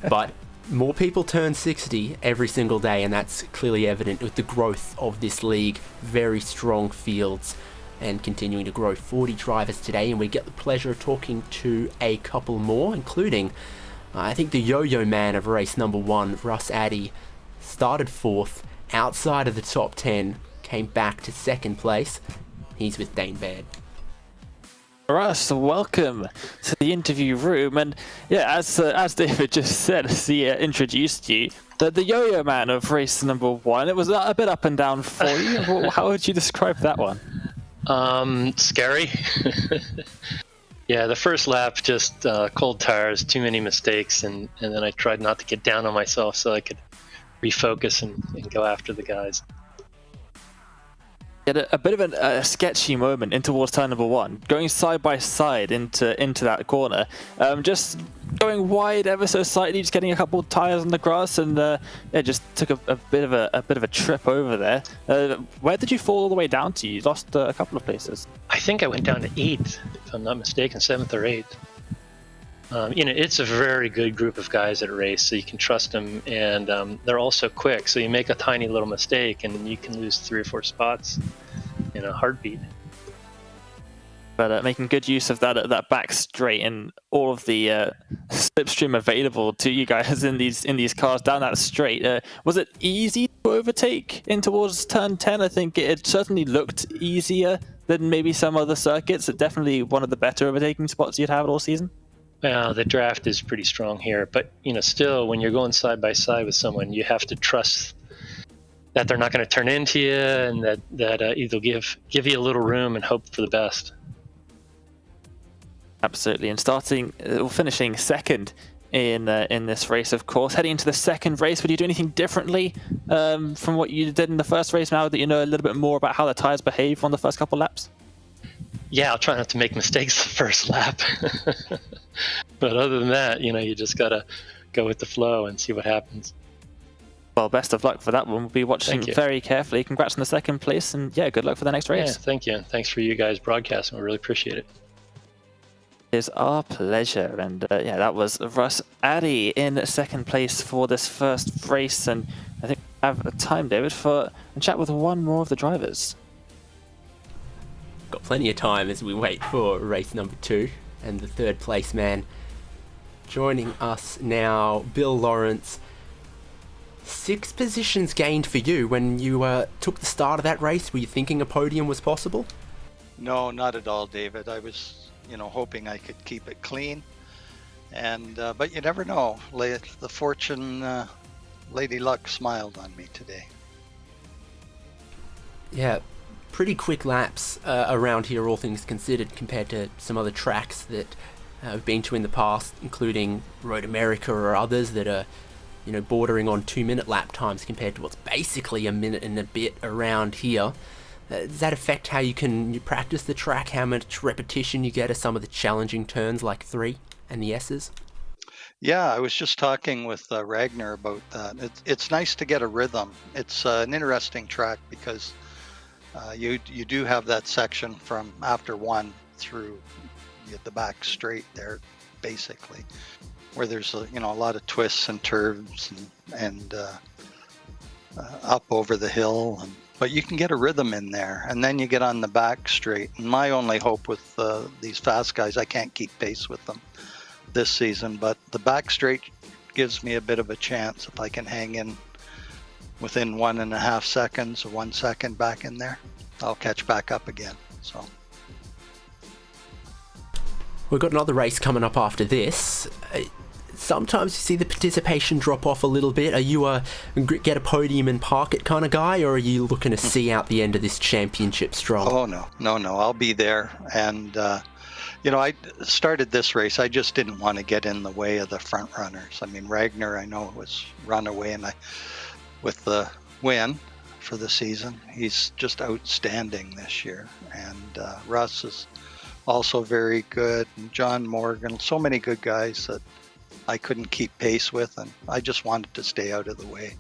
But more people turn 60 every single day, and that's clearly evident with the growth of this league. Very strong fields and continuing to grow. 40 drivers today, and we get the pleasure of talking to a couple more, including I think the yo-yo man of race number 1, Russ Addy, started 4th, outside of the top 10, came back to 2nd place. He's with Dane Baird. Russ, welcome to the interview room. And yeah, as David just said, as he introduced you, the yo-yo man of race number 1, it was a bit up and down for you. How would you describe that one? Scary. Yeah, the first lap, just cold tires, too many mistakes, and then I tried not to get down on myself so I could refocus and go after the guys. Had a bit of a sketchy moment in towards turn number 1, going side by side into that corner, just going wide ever so slightly, just getting a couple of tires on the grass, and just took a bit of a trip over there. Where did you fall all the way down to? You lost a couple of places. I think I went down to 8th, if I'm not mistaken, 7th or 8th. It's a very good group of guys that race, so you can trust them, and they're also quick, so you make a tiny little mistake and you can lose 3 or 4 spots in a heartbeat. But making good use of that back straight and all of the slipstream available to you guys in these cars down that straight. Was it easy to overtake in towards turn 10? I think it certainly looked easier than maybe some other circuits. It's definitely one of the better overtaking spots you'd have all season. Well, the draft is pretty strong here, but still, when you're going side by side with someone, you have to trust that they're not going to turn into you, and that either give you a little room and hope for the best. Absolutely, and finishing 2nd in this race, of course. Heading into the 2nd race, would you do anything differently from what you did in the first race? Now that you know a little bit more about how the tires behave on the first couple laps. Yeah, I'll try not to make mistakes the first lap. But other than that, you just got to go with the flow and see what happens. Well, best of luck for that one. We'll be watching very carefully. Congrats on the 2nd place, and yeah, good luck for the next race. Yeah, thank you. And thanks for you guys broadcasting. We really appreciate it. It's our pleasure. And that was Russ Addy in 2nd place for this first race. And I think have a time, David, for a chat with one more of the drivers. Got plenty of time as we wait for race number 2 and the third place man. Joining us now, Bill Lawrence. 6 positions gained for you when you took the start of that race. Were you thinking a podium was possible? No, not at all, David. I was, hoping I could keep it clean. And but you never know. The fortune, Lady Luck smiled on me today. Yeah, pretty quick laps around here, all things considered, compared to some other tracks that I've been to in the past, including Road America or others that are, bordering on 2-minute lap times compared to what's basically a minute and a bit around here. Does that affect how you practice the track, how much repetition you get of some of the challenging turns like 3 and the S's? Yeah, I was just talking with Ragnar about that. It's nice to get a rhythm. It's an interesting track because you do have that section from after 1 through the back straight there, basically, where there's a lot of twists and turns and up over the hill, but you can get a rhythm in there, and then you get on the back straight. And my only hope with these fast guys, I can't keep pace with them this season, but the back straight gives me a bit of a chance if I can hang in within 1.5 seconds or 1 second back in there. I'll catch back up again. So we've got another race coming up after this. Sometimes you see the participation drop off a little bit. Are you a get a podium and park it kind of guy, or are you looking to see out the end of this championship strong? Oh, no. I'll be there. And, I started this race. I just didn't want to get in the way of the front runners. I mean, Ragnar, I know, was run away, and with the win for the season, he's just outstanding this year. And Russ is also very good. And John Morgan, so many good guys that I couldn't keep pace with, and I just wanted to stay out of the way.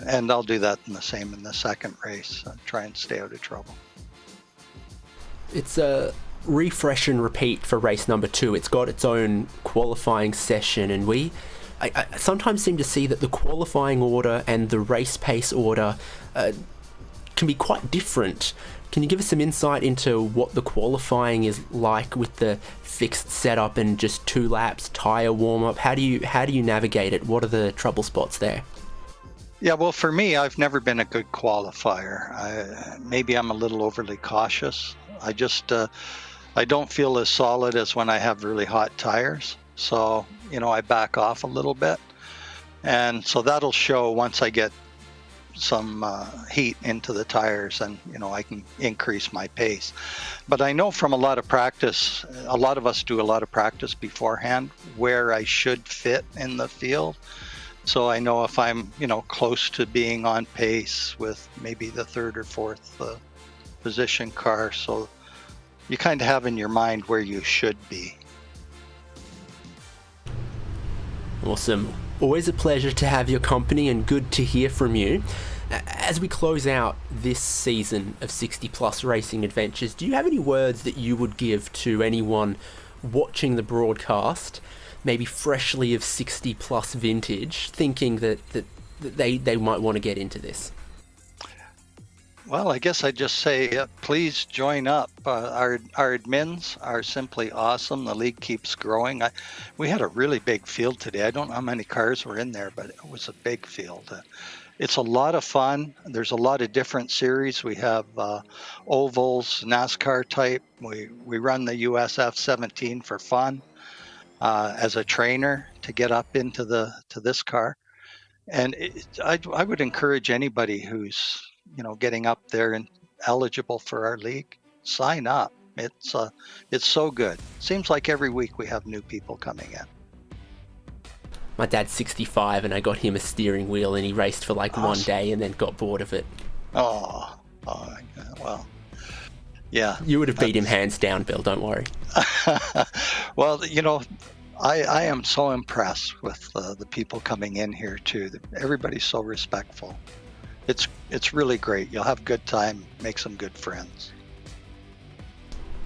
And I'll do that in the second race, try and stay out of trouble. It's a refresh and repeat for race number 2. It's got its own qualifying session, and I sometimes seem to see that the qualifying order and the race pace order can be quite different. Can you give us some insight into what the qualifying is like with the fixed setup and just 2 laps, tyre warm-up? How do you navigate it? What are the trouble spots there? Yeah, well, for me, I've never been a good qualifier. Maybe I'm a little overly cautious. I just I don't feel as solid as when I have really hot tires. So, I back off a little bit. And so that'll show once I get some heat into the tires, and I can increase my pace. But I know from a lot of practice, a lot of us do a lot of practice beforehand where I should fit in the field. So I know if I'm close to being on pace with maybe the 3rd or 4th position car, so you kind of have in your mind where you should be. Awesome. Always a pleasure to have your company and good to hear from you. As we close out this season of 60 Plus Racing Adventures, do you have any words that you would give to anyone watching the broadcast, maybe freshly of 60 plus vintage, thinking that they might want to get into this? Well, I guess I'd just say, please join up. Our admins are simply awesome. The league keeps growing. We had a really big field today. I don't know how many cars were in there, but it was a big field. It's a lot of fun. There's a lot of different series. We have ovals, NASCAR type. We run the USF 17 for fun as a trainer to get up into this car. And I would encourage anybody who's getting up there and eligible for our league, sign up. It's so good. Seems like every week we have new people coming in. My dad's 65 and I got him a steering wheel and he raced for like Awesome. 1 day and then got bored of it. Oh, well, yeah. You would have beat him hands down, Bill, don't worry. Well, I am so impressed with the people coming in here too. Everybody's so respectful. It's really great. You'll have a good time, make some good friends.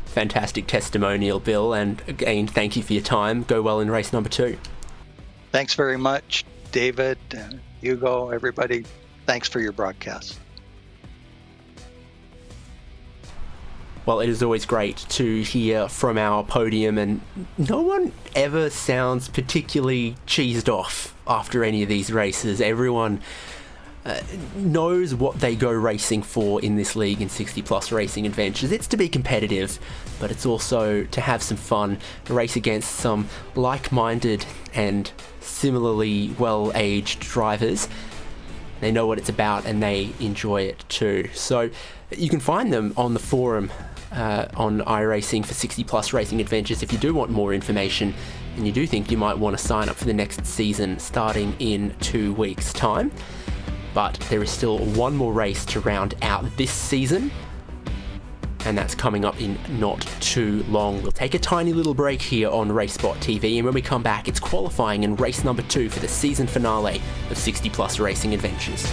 Fantastic testimonial, Bill, and again, thank you for your time. Go well in race number 2. Thanks very much, David, Hugo, everybody. Thanks for your broadcast. Well, it is always great to hear from our podium, and no one ever sounds particularly cheesed off after any of these races. Everyone knows what they go racing for in this league in 60 Plus Racing Adventures. It's to be competitive, but it's also to have some fun, race against some like-minded and similarly well-aged drivers. They know what it's about and they enjoy it too. So you can find them on the forum on iRacing for 60 Plus Racing Adventures if you do want more information and you do think you might want to sign up for the next season starting in 2 weeks' time. But there is still one more race to round out this season, and that's coming up in not too long. We'll take a tiny little break here on RaceSpotTV, and when we come back, it's qualifying in race number 2 for the season finale of 60 Plus Racing Adventures.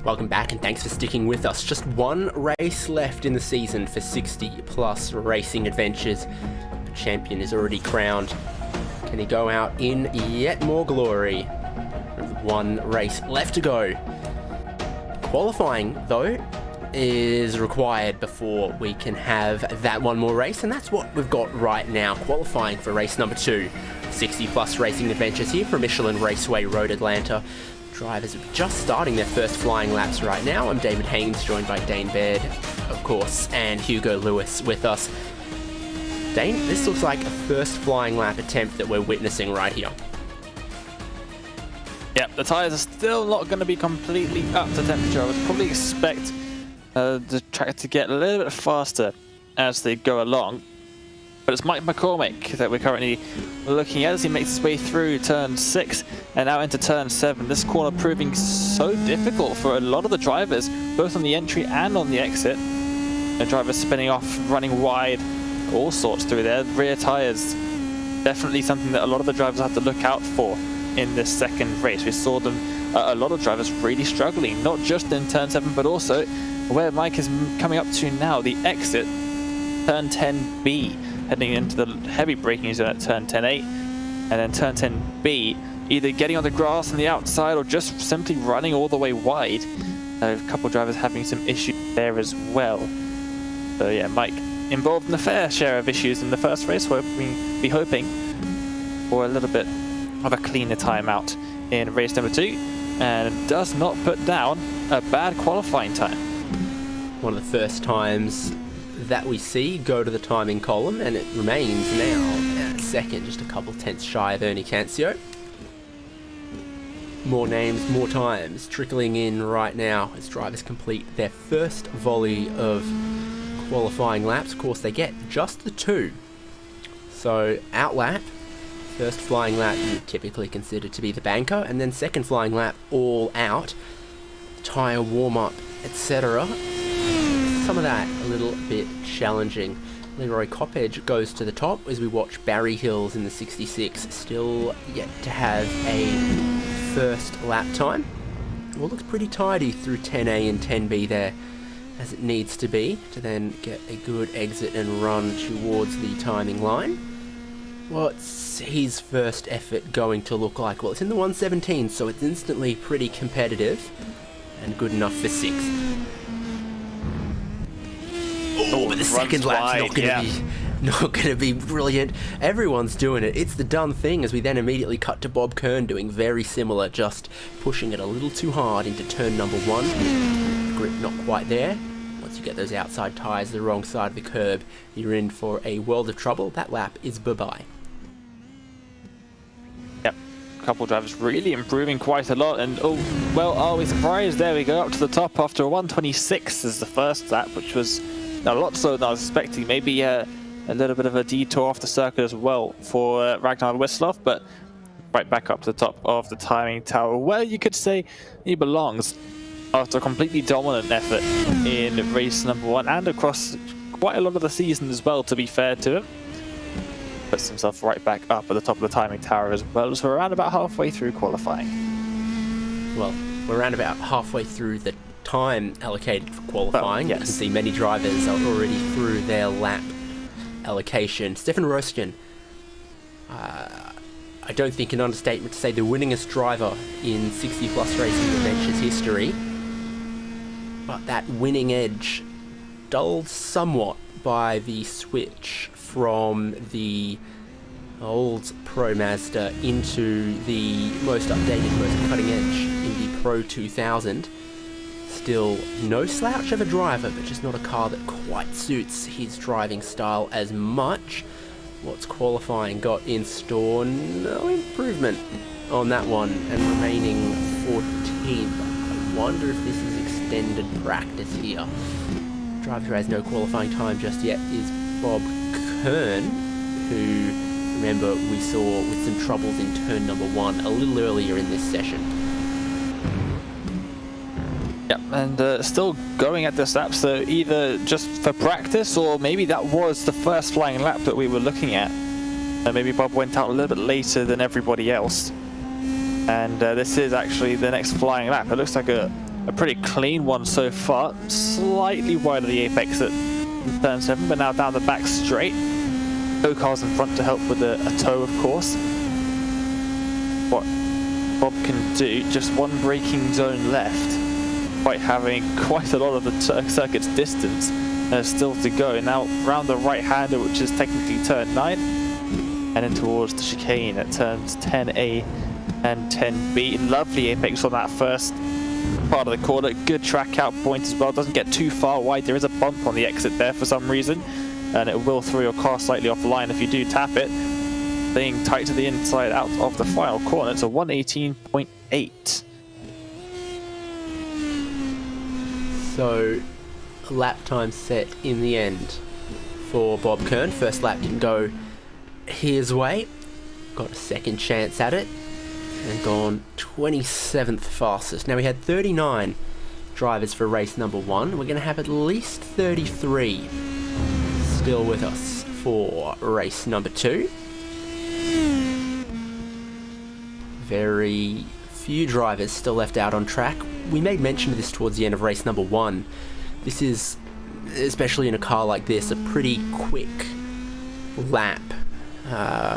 Welcome back and thanks for sticking with us. Just one race left in the season for 60 plus racing adventures. The champion is already crowned. Can he go out in yet more glory? With one race left to go. Qualifying, though, is required before we can have that one more race, and that's what we've got right now. Qualifying for race number 2. 60 plus racing adventures here from Michelin Raceway Road, Atlanta. Drivers are just starting their first flying laps right now. I'm David Haynes, joined by Dane Baird, of course, and Hugo Lewis with us. Dane, this looks like a first flying lap attempt that we're witnessing right here. Yep, the tyres are still not going to be completely up to temperature. I would probably expect the track to get a little bit faster as they go along. But it's Mike McCormick that we're currently looking at as he makes his way through turn 6 and now into turn 7. This corner proving so difficult for a lot of the drivers, both on the entry and on the exit. The drivers spinning off, running wide, all sorts through there. Rear tyres, definitely something that a lot of the drivers have to look out for in this second race. We saw them, a lot of drivers really struggling, not just in turn 7, but also where Mike is coming up to now, the exit, turn 10B. Heading into the heavy braking zone at turn 10A, and then turn 10B, either getting on the grass on the outside or just simply running all the way wide. A couple of drivers having some issues there as well. So yeah, Mike involved in a fair share of issues in the first race. We'll be hoping for a little bit of a cleaner timeout in race number 2, and does not put down a bad qualifying time. One of the first times that we see go to the timing column, and it remains now at second, just a couple tenths shy of Ernie Cancio. More names, more times trickling in right now as drivers complete their first volley of qualifying laps. Of course, they get just the 2. So out lap, first flying lap you typically consider to be the banker, and then second flying lap all out, tyre warm up, etc. Some of that a little bit challenging. Leroy Coppedge goes to the top as we watch Barry Hills in the 66 still yet to have a first lap time. Well, looks pretty tidy through 10A and 10B there, as it needs to be, to then get a good exit and run towards the timing line. What's his first effort going to look like? Well, it's in the 117, so it's instantly pretty competitive and good enough for 6th. Oh, but the second lap's not going to be brilliant. Everyone's doing it. It's the done thing, as we then immediately cut to Bob Kern doing very similar, just pushing it a little too hard into turn number 1. Grip not quite there. Once you get those outside tyres the wrong side of the curb, you're in for a world of trouble. That lap is bye-bye. Yep, a couple of drivers really improving quite a lot, and oh, well, are we surprised? There we go, up to the top after a 126 as the first lap, which was a lot slower than I was expecting. Maybe a little bit of a detour off the circuit as well for Ragnar Wisloff, but right back up to the top of the timing tower, where you could say he belongs after a completely dominant effort in race number 1 and across quite a lot of the season as well, to be fair to him. Puts himself right back up at the top of the timing tower as well, so we're around about halfway through qualifying. Well, we're around about halfway through the time allocated for qualifying. Yes. You can see many drivers are already through their lap allocation. Stefan Roskin, I don't think an understatement to say the winningest driver in 60 plus racing adventures history, but that winning edge dulled somewhat by the switch from the old Pro Mazda into the most updated, most cutting edge in the Pro 2000. Still no slouch of a driver, but just not a car that quite suits his driving style as much. What's qualifying got in store? No improvement on that one, and remaining 14th. I wonder if this is extended practice here. Driver who has no qualifying time just yet is Bob Kern, who, remember, we saw with some troubles in turn number 1 a little earlier in this session. Yep, and still going at this lap, so either just for practice or maybe that was the first flying lap that we were looking at. Maybe Bob went out a little bit later than everybody else. And this is actually the next flying lap. It looks like a a pretty clean one so far. Slightly wide of the apex at turn 7, but now down the back straight. No cars in front to help with a toe, of course. What Bob can do, just one braking zone left, despite having quite a lot of the circuit's distance still to go. Now round the right-hander, which is technically turn 9, and in towards the chicane at turns 10A and 10B. Lovely apex on that first part of the corner. Good track out point as well. Doesn't get too far wide. There is a bump on the exit there for some reason, and it will throw your car slightly off the line if you do tap it. Staying tight to the inside out of the final corner. It's a 118.8. So, lap time set in the end for Bob Kern. First lap didn't go his way. Got a second chance at it and gone 27th fastest. Now we had 39 drivers for race number 1. We're going to have at least 33 still with us for race number 2. Very few drivers still left out on track. We made mention of this towards the end of race number 1. This is, especially in a car like this, a pretty quick lap.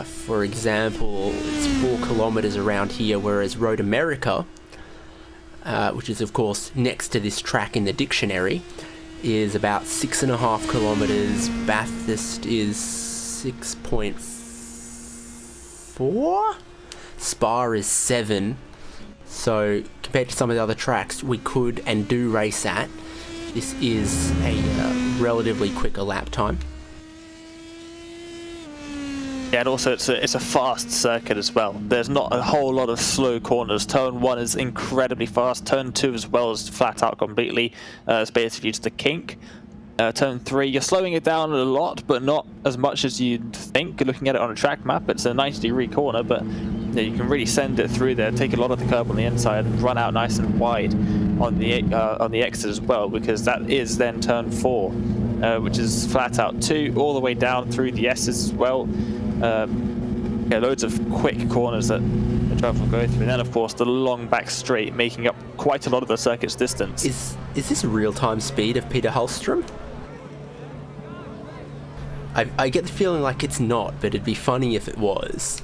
For example, it's 4 kilometers around here, whereas Road America, which is of course next to this track in the dictionary, is about 6.5 kilometers. Bathurst is 6.4. Spa is 7. So compared to some of the other tracks we could and do race at, this is a relatively quicker lap time. Yeah, and also it's a fast circuit as well. There's not a whole lot of slow corners. Turn 1 is incredibly fast. Turn 2 as well is flat out completely. It's basically just a kink. Turn 3, you're slowing it down a lot, but not as much as you'd think. Looking at it on a track map, it's a 90-degree corner, but you can really send it through there, take a lot of the curb on the inside, and run out nice and wide on the exit as well, because that is then turn 4, which is flat out 2, all the way down through the S's as well. Yeah, loads of quick corners that the driver will go through, and then of course the long back straight making up quite a lot of the circuit's distance. Is this real-time speed of Peter Hallstrom? I get the feeling like it's not, but it'd be funny if it was.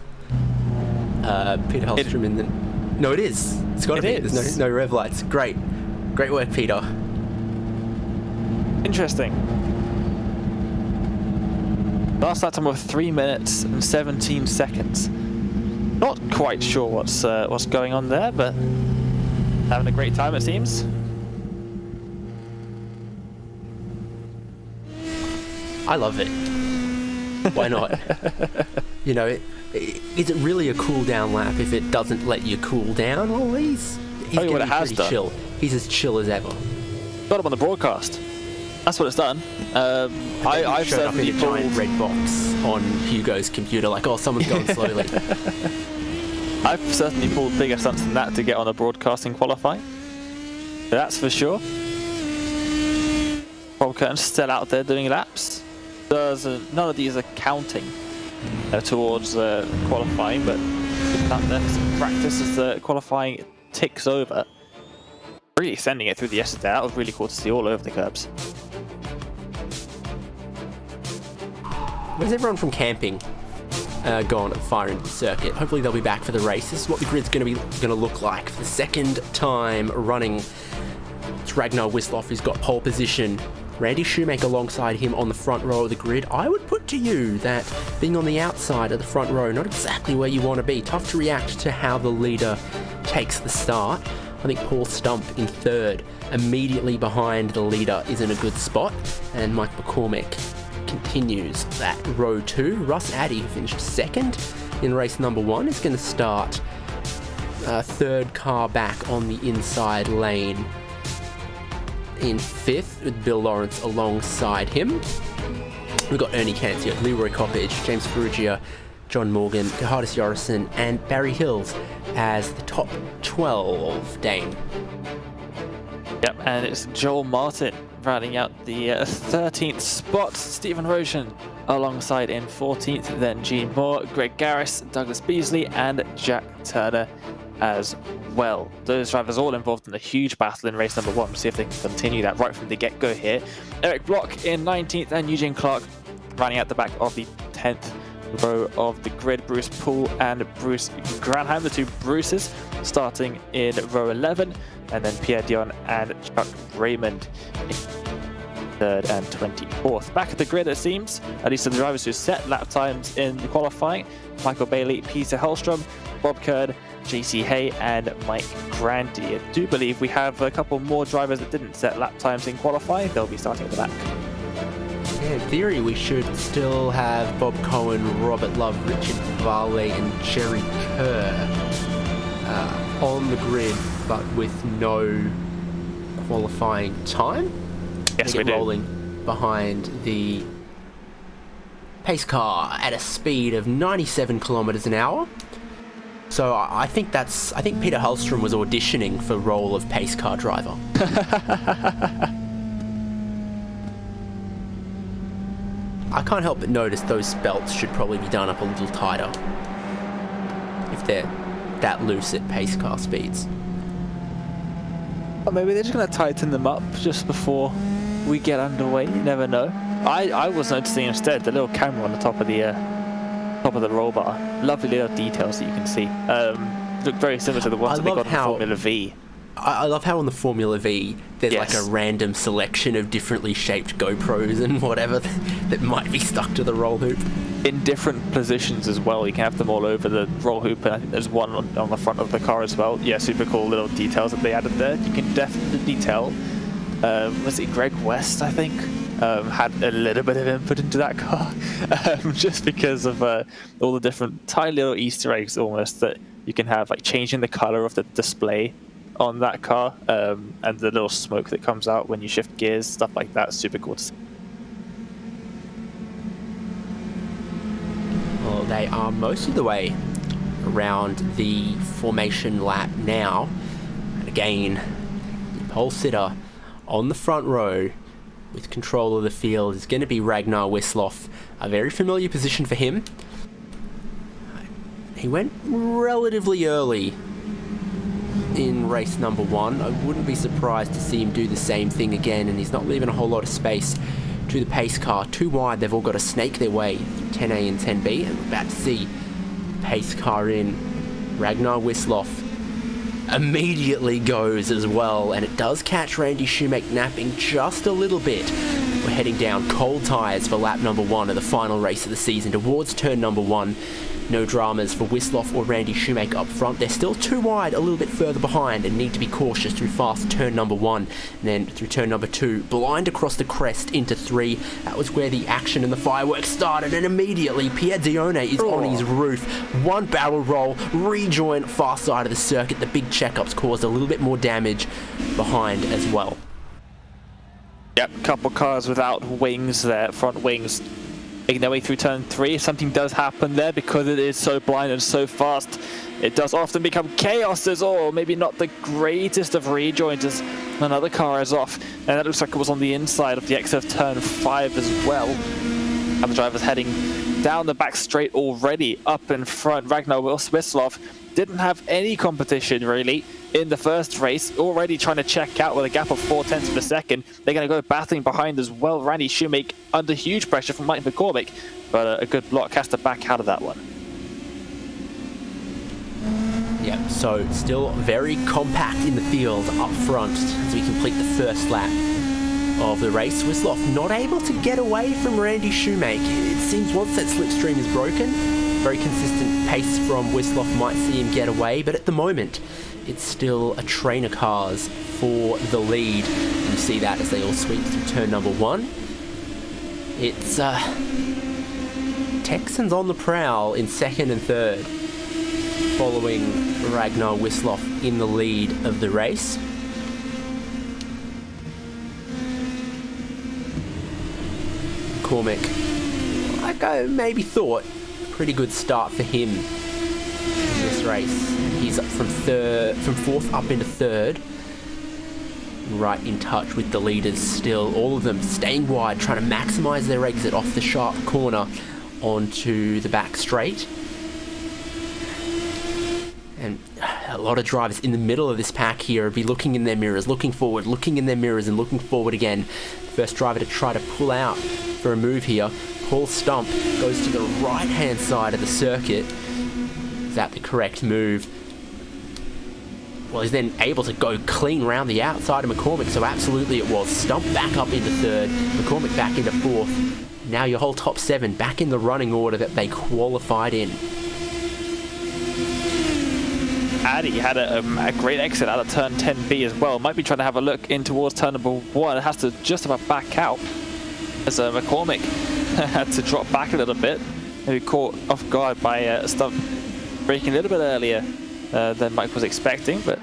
Peter Hallstrom in the... No, it is. It's got to be. There's no rev lights. Great. Great work, Peter. Interesting. Last lap time of 3 minutes and 17 seconds. Not quite sure what's going on there, but having a great time it seems. I love it. Why not? You know, is it really a cool down lap if it doesn't let you cool down? Well, he's going to be pretty chill. He's as chill as ever. Got him on the broadcast. That's what it's done. I've showed up in certainly a giant red box on Hugo's computer, like, oh, someone's going slowly. I've certainly pulled bigger stunts than that to get on a broadcasting qualifying. That's for sure. Bob Curtin's still out there doing laps. None of these are counting towards qualifying, but out there for some practice as the qualifying ticks over. Really sending it through the S's there. That was really cool to see all over the curbs. Where's everyone from camping gone at fire into the circuit? Hopefully they'll be back for the race. This is what the grid's going to look like for the second time running. It's Ragnar Wisloff who's got pole position. Randy Shoemaker alongside him on the front row of the grid. I would put to you that being on the outside of the front row, not exactly where you want to be. Tough to react to how the leader takes the start. I think Paul Stump in third, immediately behind the leader, is in a good spot. And Mike McCormick continues that row 2. Russ Addy, who finished second in race number 1, is going to start third car back on the inside lane in 5th, with Bill Lawrence alongside him. We've got Ernie Cancio, Leroy Coppage, James Ferrugia, John Morgan, Gerhardus Jorrison, and Barry Hills as the top 12, Dane. Yep, and it's Joel Martin rounding out the 13th spot. Stephen Roshan alongside in 14th, then Gene Moore, Greg Garris, Douglas Beasley, and Jack Turner as well. Those drivers all involved in a huge battle in race number 1. We'll see if they can continue that right from the get-go here. Eric Block in 19th and Eugene Clark running out the back of the 10th row of the grid. Bruce Poole and Bruce Granham, the two Bruces, starting in row 11, and then Pierre Dion and Chuck Raymond in 3rd and 24th. Back at the grid, it seems, at least the drivers who set lap times in the qualifying: Michael Bailey, Peter Hellstrom, Bob Kurd, JC Hay, and Mike Grandy. I do believe we have a couple more drivers that didn't set lap times in qualifying. They'll be starting at the back. Yeah, in theory, we should still have Bob Cohen, Robert Love, Richard Varley, and Jerry Kerr on the grid, but with no qualifying time. Yes, we do. Rolling behind the pace car at a speed of 97 kilometers an hour. So I think Peter Hallstrom was auditioning for the role of pace car driver. I can't help but notice those belts should probably be done up a little tighter if they're that loose at pace car speeds. Or maybe they're just going to tighten them up just before we get underway. You never know. I was noticing instead the little camera on the top of the roll bar. Lovely little details that you can see. Look very similar to the ones that they got in Formula V. I love how on the Formula V there's like a random selection of differently shaped GoPros and whatever that might be stuck to the roll hoop. In different positions as well. You can have them all over the roll hoop, and I think there's one on the front of the car as well. Yeah, super cool little details that they added there. You can definitely tell. Was it Greg West, I think? Had a little bit of input into that car, just because of all the different tiny little Easter eggs almost that you can have, like changing the color of the display on that car, and the little smoke that comes out when you shift gears, stuff like that. Super cool to see. Well, they are most of the way around the formation lap now. And again, the pole sitter on the front row with control of the field is going to be Ragnar Wisloff. A very familiar position for him. He went relatively early in race number 1. I wouldn't be surprised to see him do the same thing again, and he's not leaving a whole lot of space to the pace car. Too wide, they've all got to snake their way through 10A and 10B, and we're about to see the pace car in. Ragnar Wisloff immediately goes as well, and it does catch Randy Shoemake napping just a little bit. We're heading down cold tyres for lap number 1 of the final race of the season towards turn number 1. No dramas for Wisloff or Randy Shoemake up front. They're still too wide, a little bit further behind, and need to be cautious through fast turn number 1, and then through turn number 2, blind across the crest into 3. That was where the action and the fireworks started, and immediately Pierre Dione is on his roof. One barrel roll, rejoin far side of the circuit. The big checkups caused a little bit more damage behind as well. Yep, couple cars without wings there, front wings, making their way through turn 3. Something does happen there because it is so blind and so fast. It does often become chaos as all. Maybe not the greatest of rejoins as another car is off. And that looks like it was on the inside of the exit of turn 5 as well. And the driver's heading down the back straight already, up in front. Ragnar Wisloff didn't have any competition really in the first race, already trying to check out with a gap of 0.4 of a second. They're going to go battling behind as well. Randy Shoemake under huge pressure from Mike McCormick, but a good block has to back out of that one. Yeah, so still very compact in the field up front as we complete the first lap of the race. Wisloff not able to get away from Randy Shoemake. It seems once that slipstream is broken, very consistent pace from Wisloff might see him get away, but at the moment it's still a train of cars for the lead. You see that as they all sweep through turn number 1. It's Texans on the prowl in 2nd and 3rd, following Ragnar Wisloff in the lead of the race. McCormick, like I maybe thought, pretty good start for him in this race. He's up from 4th up into 3rd, right in touch with the leaders still. All of them staying wide, trying to maximise their exit off the sharp corner onto the back straight. And lot of drivers in the middle of this pack here would be looking in their mirrors, looking forward, looking in their mirrors, and looking forward again. First driver to try to pull out for a move here. Paul Stump goes to the right-hand side of the circuit. Is that the correct move? Well, he's then able to go clean round the outside of McCormick, so absolutely it was. Stump back up into third, McCormick back into fourth. Now your whole top 7 back in the running order that they qualified in. Addy had a great exit out of turn 10B as well. Might be trying to have a look in towards turn number 1. It has to just about back out as McCormick had to drop back a little bit. Maybe caught off guard by Stump braking a little bit earlier than Mike was expecting, but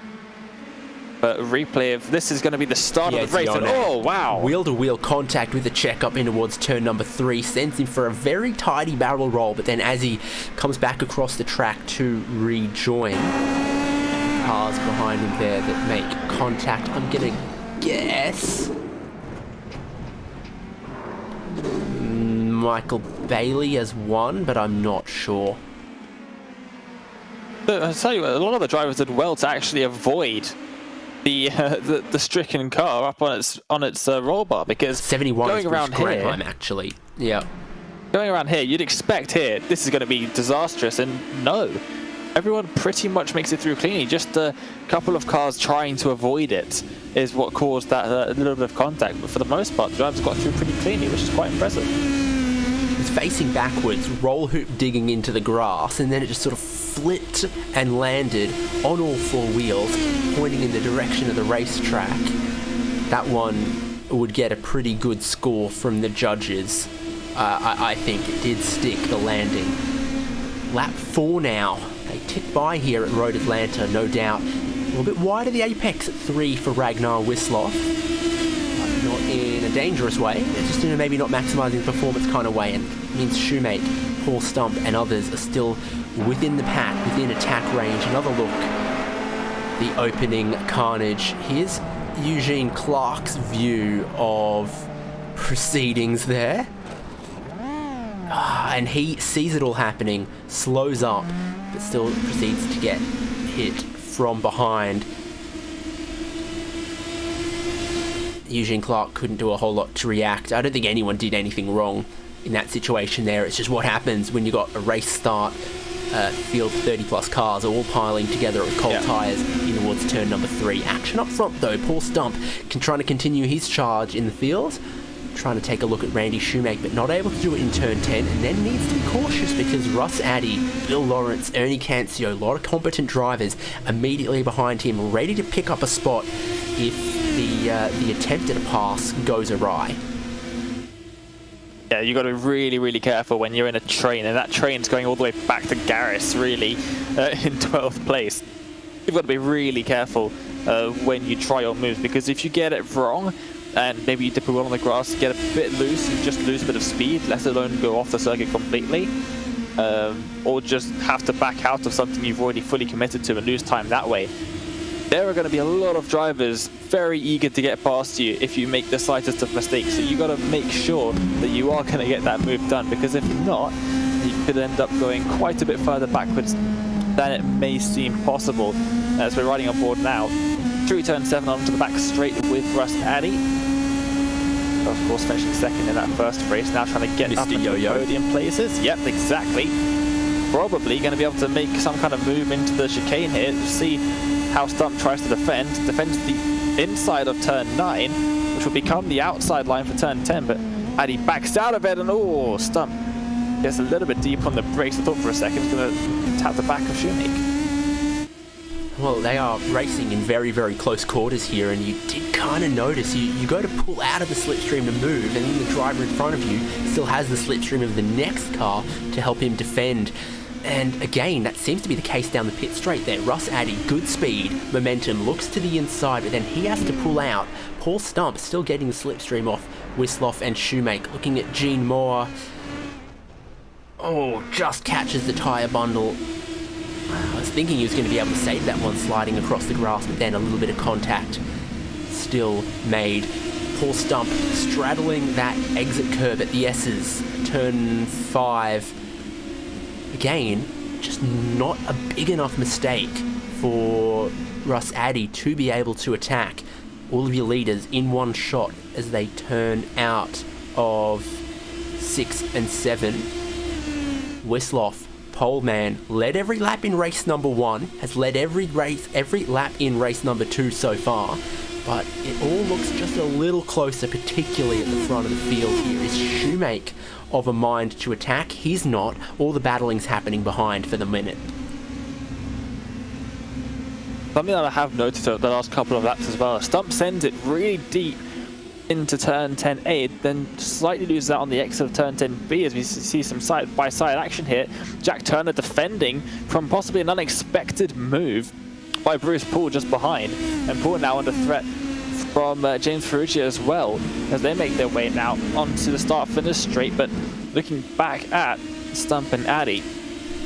replay of this is going to be the start of the race. And, oh wow! Wheel-to-wheel contact with the check up in towards turn number 3 sends him for a very tidy barrel roll, but then as he comes back across the track to rejoin, cars behind him there that make contact. I'm gonna guess Michael Bailey has won, but I'm not sure. I'll tell you what, a lot of the drivers did well to actually avoid the stricken car up on its roll bar, because 71 going around here, time actually. Yeah. Going around here, you'd expect here this is going to be disastrous, and no, everyone pretty much makes it through cleanly. Just a couple of cars trying to avoid it is what caused that little bit of contact, but for the most part, the drivers got through pretty cleanly, which is quite impressive. It's facing backwards, roll hoop digging into the grass, and then it just sort of flipped and landed on all 4 wheels, pointing in the direction of the racetrack. That one would get a pretty good score from the judges. I think it did stick, the landing. Lap 4 now. They tick by here at Road Atlanta, no doubt. A little bit wide of the apex at 3 for Ragnar Wisloff. But not in a dangerous way. It's just in a maybe not maximising performance kind of way. And it means Shoemake, Paul Stump and others are still within the pack, within attack range. Another look. The opening carnage. Here's Eugene Clark's view of proceedings there. And he sees it all happening, slows up, but still proceeds to get hit from behind. Eugene Clark couldn't do a whole lot to react. I don't think anyone did anything wrong in that situation there. It's just what happens when you got a race start, field 30 plus cars all piling together with cold tyres in towards turn number 3. Action up front though. Paul Stump trying to continue his charge in the field, trying to take a look at Randy Shoemake, but not able to do it in turn 10, and then needs to be cautious because Russ Addy, Bill Lawrence, Ernie Cancio, a lot of competent drivers immediately behind him, ready to pick up a spot if the attempt at a pass goes awry. Yeah, you've got to be really, really careful when you're in a train, and that train's going all the way back to Garris, really, in 12th place. You've got to be really careful when you try your moves, because if you get it wrong, and maybe you dip a wheel on the grass, get a bit loose, and just lose a bit of speed, let alone go off the circuit completely, or just have to back out of something you've already fully committed to and lose time that way. There are going to be a lot of drivers very eager to get past you if you make the slightest of mistakes, so you got to make sure that you are going to get that move done, because if not, you could end up going quite a bit further backwards than it may seem possible. As we're riding on board now, through turn 7 onto the back straight with Russ Addy. Of course, finishing second in that first race, now trying to get Mr. up into Yo-Yo. podium places. Yep, exactly. Probably going to be able to make some kind of move into the chicane here to see how Stump tries to defend. Defends the inside of turn 9, which will become the outside line for turn 10, but Addy backs out of it, and oh, Stump gets a little bit deep on the brakes. I thought for a second he's going to tap the back of Shoemake. Well, they are racing in very, very close quarters here, and you did kind of notice, you go to pull out of the slipstream to move, and then the driver in front of you still has the slipstream of the next car to help him defend. And again, that seems to be the case down the pit straight there. Russ Addy, good speed, momentum, looks to the inside, but then he has to pull out. Paul Stump still getting the slipstream off Wisloff and Shoemake. Looking at Gene Moore. Oh, just catches the tyre bundle. I was thinking he was going to be able to save that one sliding across the grass, but then a little bit of contact still made. Paul Stump straddling that exit curb at the S's, turn 5. Again, just not a big enough mistake for Russ Addy to be able to attack all of your leaders in one shot as they turn out of 6 and 7. Wisloff, pole man, led every lap in race number 1, has led every lap in race number 2 so far, but it all looks just a little closer, particularly at the front of the field here. Is Shoemake of a mind to attack? He's not. All the battling's happening behind for the minute. Something that I have noticed over the last couple of laps as well, Stump sends it really deep into turn 10A, then slightly loses out on the exit of turn 10B as we see some side-by-side action here. Jack Turner defending from possibly an unexpected move by Bruce Poole just behind, and Poole now under threat from James Ferruccio as well as they make their way now onto the start-finish straight. But looking back at Stump and Addy,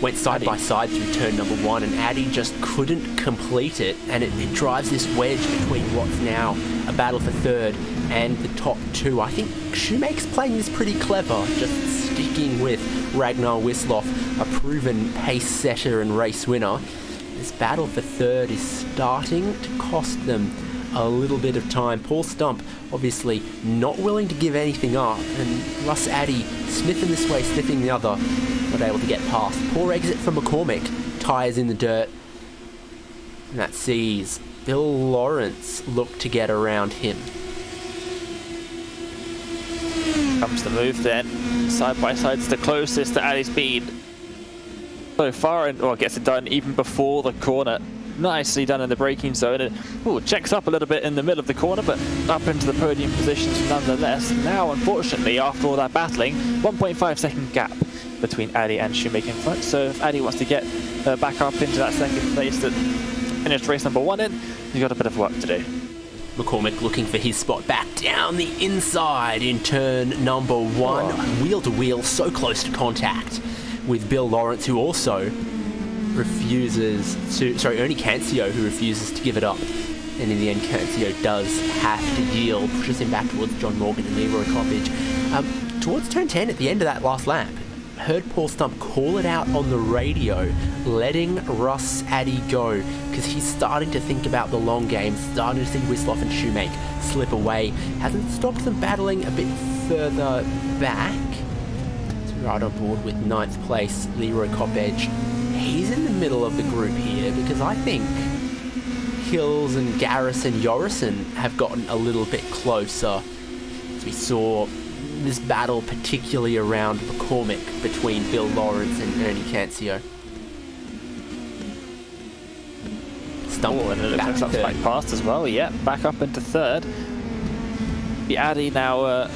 went side by side through turn number 1, and Addy just couldn't complete it, and it drives this wedge between what's now a battle for third and the top 2. I think Shoemake's playing this pretty clever, just sticking with Ragnar Wisloff, a proven pace setter and race winner. This battle for third is starting to cost them a little bit of time. Paul Stump obviously not willing to give anything up, and Russ Addy sniffing this way, sniffing the other, not able to get past. Poor exit from McCormick, tyres in the dirt, and that sees Bill Lawrence look to get around him. Comes the move then, side by side is the closest to Addy's speed so far, and gets it done even before the corner. Nicely done in the braking zone, and checks up a little bit in the middle of the corner, but up into the podium positions nonetheless. Now, unfortunately, after all that battling, 1.5 second gap between Addy and Shoemaker in front. So if Addy wants to get back up into that second place that finished race number 1 in, he's got a bit of work to do. McCormick looking for his spot back down the inside in turn number 1. Wheel to wheel, so close to contact with Bill Lawrence, who also refuses to, Ernie Cancio, who refuses to give it up. And in the end, Cancio does have to yield, pushes him back towards John Morgan and Leroy Coppage. Towards turn 10 at the end of that last lap, heard Paul Stump call it out on the radio, letting Russ Addy go, because he's starting to think about the long game, starting to see Wisloff and Shoemake slip away. Hasn't stopped them battling a bit further back. So right on board with 9th place, Leroy Coppage. He's in the middle of the group here, because I think Hills and Garrison Yorison have gotten a little bit closer, as we saw this battle particularly around McCormick between Bill Lawrence and Ernie Cancio. Stump and it looks like back past as well. Yeah, back up into third. The Addy now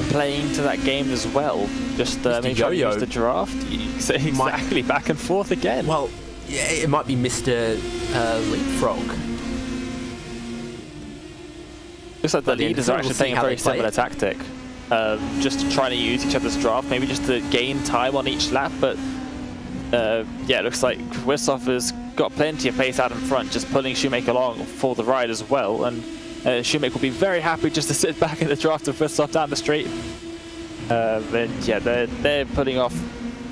playing to that game as well. Just maybe trying to use the draft. Exactly, back and forth again. Well, yeah, it might be Mr. Leapfrog. Looks like the leaders are actually playing a very similar tactic. Just trying to use each other's draft, maybe just to gain time on each lap, but yeah, it looks like Wisloff has got plenty of pace out in front, just pulling Shoemaker along for the ride as well, and Shoemaker will be very happy just to sit back in the draft of Wisloff down the straight. And yeah, they're putting off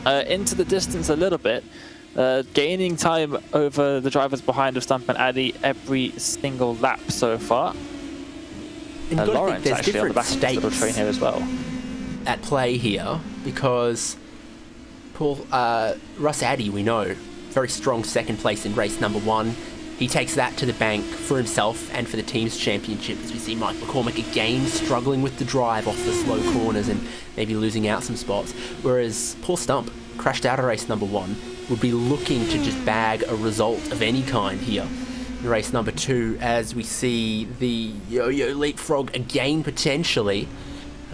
into the distance a little bit, gaining time over the drivers behind of Stump and Addy every single lap so far. Lawrence actually on the back of the little train here as well. At play here, because Russ Addy, we know, very strong second place in race number 1. He takes that to the bank for himself and for the team's championship, as we see Mike McCormick again struggling with the drive off the slow corners and maybe losing out some spots, whereas Paul Stump, crashed out of race number 1, would be looking to just bag a result of any kind here. In race number 2, as we see the yo-yo leapfrog again potentially.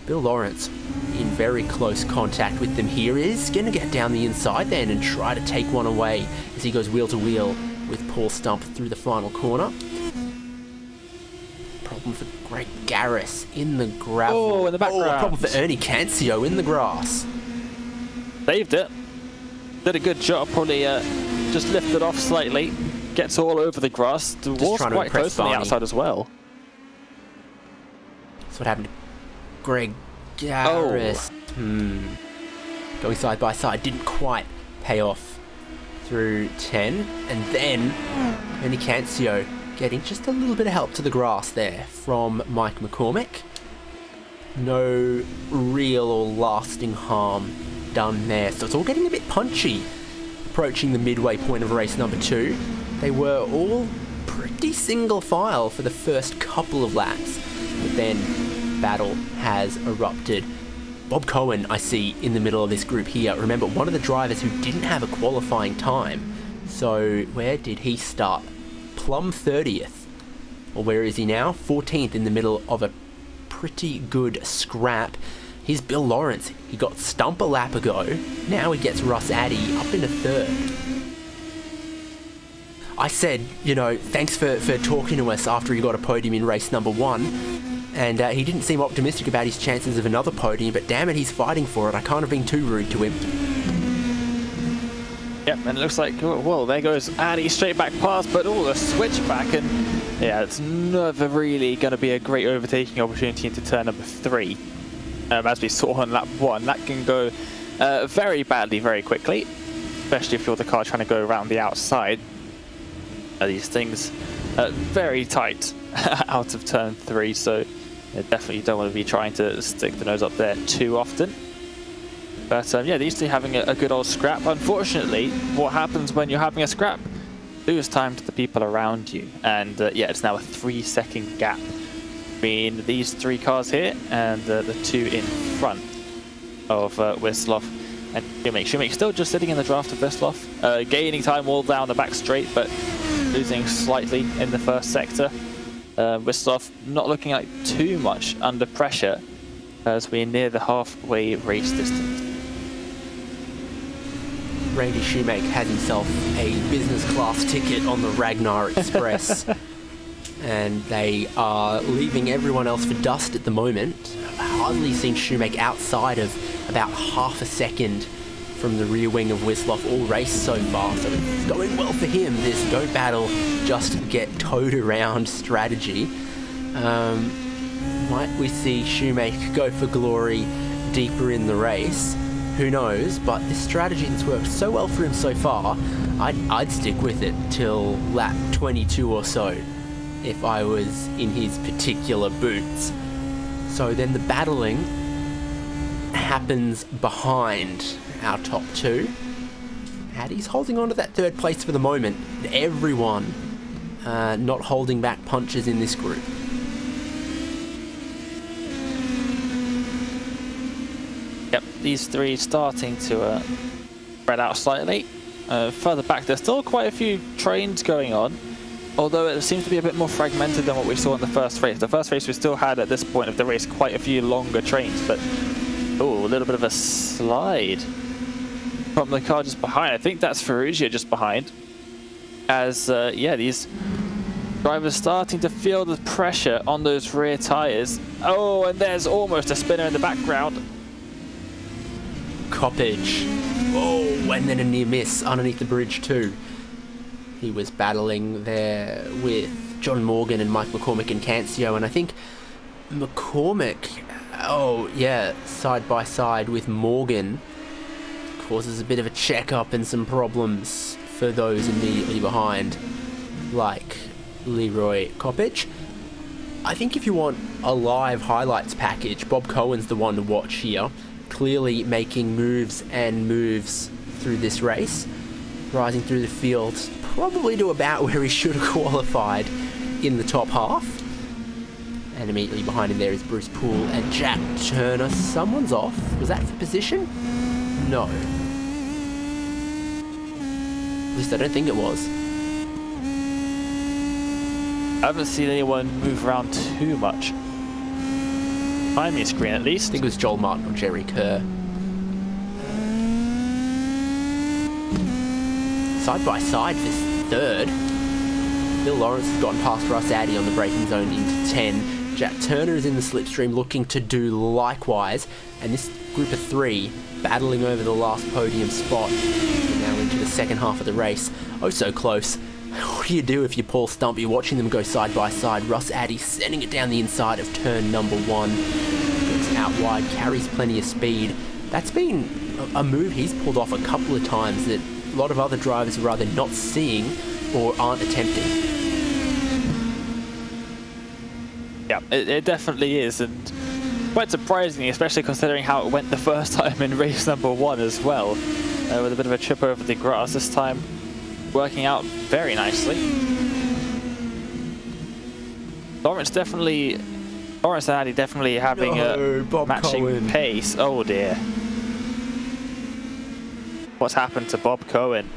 Bill Lawrence in very close contact with them here, is going to get down the inside then and try to take one away as he goes wheel to wheel with Paul Stump through the final corner. Problem for Greg Garris in the gravel. Oh, in the background. Problem for Ernie Cancio in the grass. Saved it. Did a good job. Probably just lifted off slightly. Gets all over the grass. The wall's quite close on the outside as well. That's what happened to Greg Garris. Going side by side didn't quite pay off through 10, and then Tony Cancio getting just a little bit of help to the grass there from Mike McCormick. No real or lasting harm done there. So it's all getting a bit punchy approaching the midway point of race number 2. They were all pretty single file for the first couple of laps, but then battle has erupted. Bob Cohen, I see in the middle of this group here. Remember, one of the drivers who didn't have a qualifying time. So where did he start? Plumb 30th. Or where is he now? 14th in the middle of a pretty good scrap. Here's Bill Lawrence. He got stump a lap ago. Now he gets Russ Addy up into 3rd. I said, thanks for talking to us after he got a podium in race number 1. And he didn't seem optimistic about his chances of another podium, but damn it, he's fighting for it. I can't have been too rude to him. Yep, and it looks like, well, there goes Addy straight back past, but a switchback, and yeah, it's never really going to be a great overtaking opportunity into turn number 3. As we saw on lap 1, that can go very badly very quickly, especially if you're the car trying to go around the outside. These things very tight out of turn 3, so definitely don't want to be trying to stick the nose up there too often. But yeah, these two having a good old scrap. Unfortunately, what happens when you're having a scrap? Lose time to the people around you. And yeah, it's now a 3-second gap between these 3 cars here and the 2 in front of Wislov and Shoemake. Shoemake still just sitting in the draft of Wislov, gaining time all down the back straight, but losing slightly in the first sector. Wislov not looking like too much under pressure as we're near the halfway race distance. Randy Shoemake has himself a business class ticket on the Ragnar Express. And they are leaving everyone else for dust at the moment. I've hardly seen Shoemake outside of about half a second from the rear wing of Wislov all race so far. So it's going well for him, this don't battle, just get towed around strategy. Might we see Shoemake go for glory deeper in the race? Who knows, but this strategy that's worked so well for him so far, I'd stick with it till lap 22 or so if I was in his particular boots. So then the battling happens behind our top 2. Addy's holding on to that 3rd place for the moment. Everyone not holding back punches in this group. Yep, these 3 starting to spread out slightly. Further back, there's still quite a few trains going on, although it seems to be a bit more fragmented than what we saw in the first race. The first race we still had at this point of the race quite a few longer trains, but a little bit of a slide from the car just behind. I think that's Ferrugia just behind, as yeah, these drivers starting to feel the pressure on those rear tires. Oh, and there's almost a spinner in the background. Coppage. Oh, and then a near miss underneath the bridge too. He was battling there with John Morgan and Mike McCormick and Cancio, and I think McCormick, oh yeah, side by side with Morgan, causes a bit of a check-up and some problems for those immediately behind, like Leroy Coppage. I think if you want a live highlights package, Bob Cohen's the one to watch here, clearly making moves and moves through this race, rising through the field, probably to about where he should have qualified in the top half. And immediately behind him there is Bruce Poole and Jack Turner. Someone's off. Was that for position? No. At least I don't think it was. I haven't seen anyone move around too much. Behind me screen at least. I think it was Joel Martin or Jerry Kerr. Side by side for 3rd. Bill Lawrence has gotten past Russ Addy on the braking zone into 10. Jack Turner is in the slipstream looking to do likewise. And this group of 3 battling over the last podium spot. We're now into the second half of the race. Oh, so close. What do you do if you're Paul Stump? You're watching them go side by side. Russ Addy sending it down the inside of turn number 1. Gets out wide, carries plenty of speed. That's been a move he's pulled off a couple of times that a lot of other drivers are either not seeing or aren't attempting. Yeah, it definitely is, and quite surprising, especially considering how it went the first time in race number 1 as well, with a bit of a trip over the grass. This time working out very nicely. Lawrence and Addy definitely having a matching Cohen. pace. Oh dear. What's happened to Bob Cohen?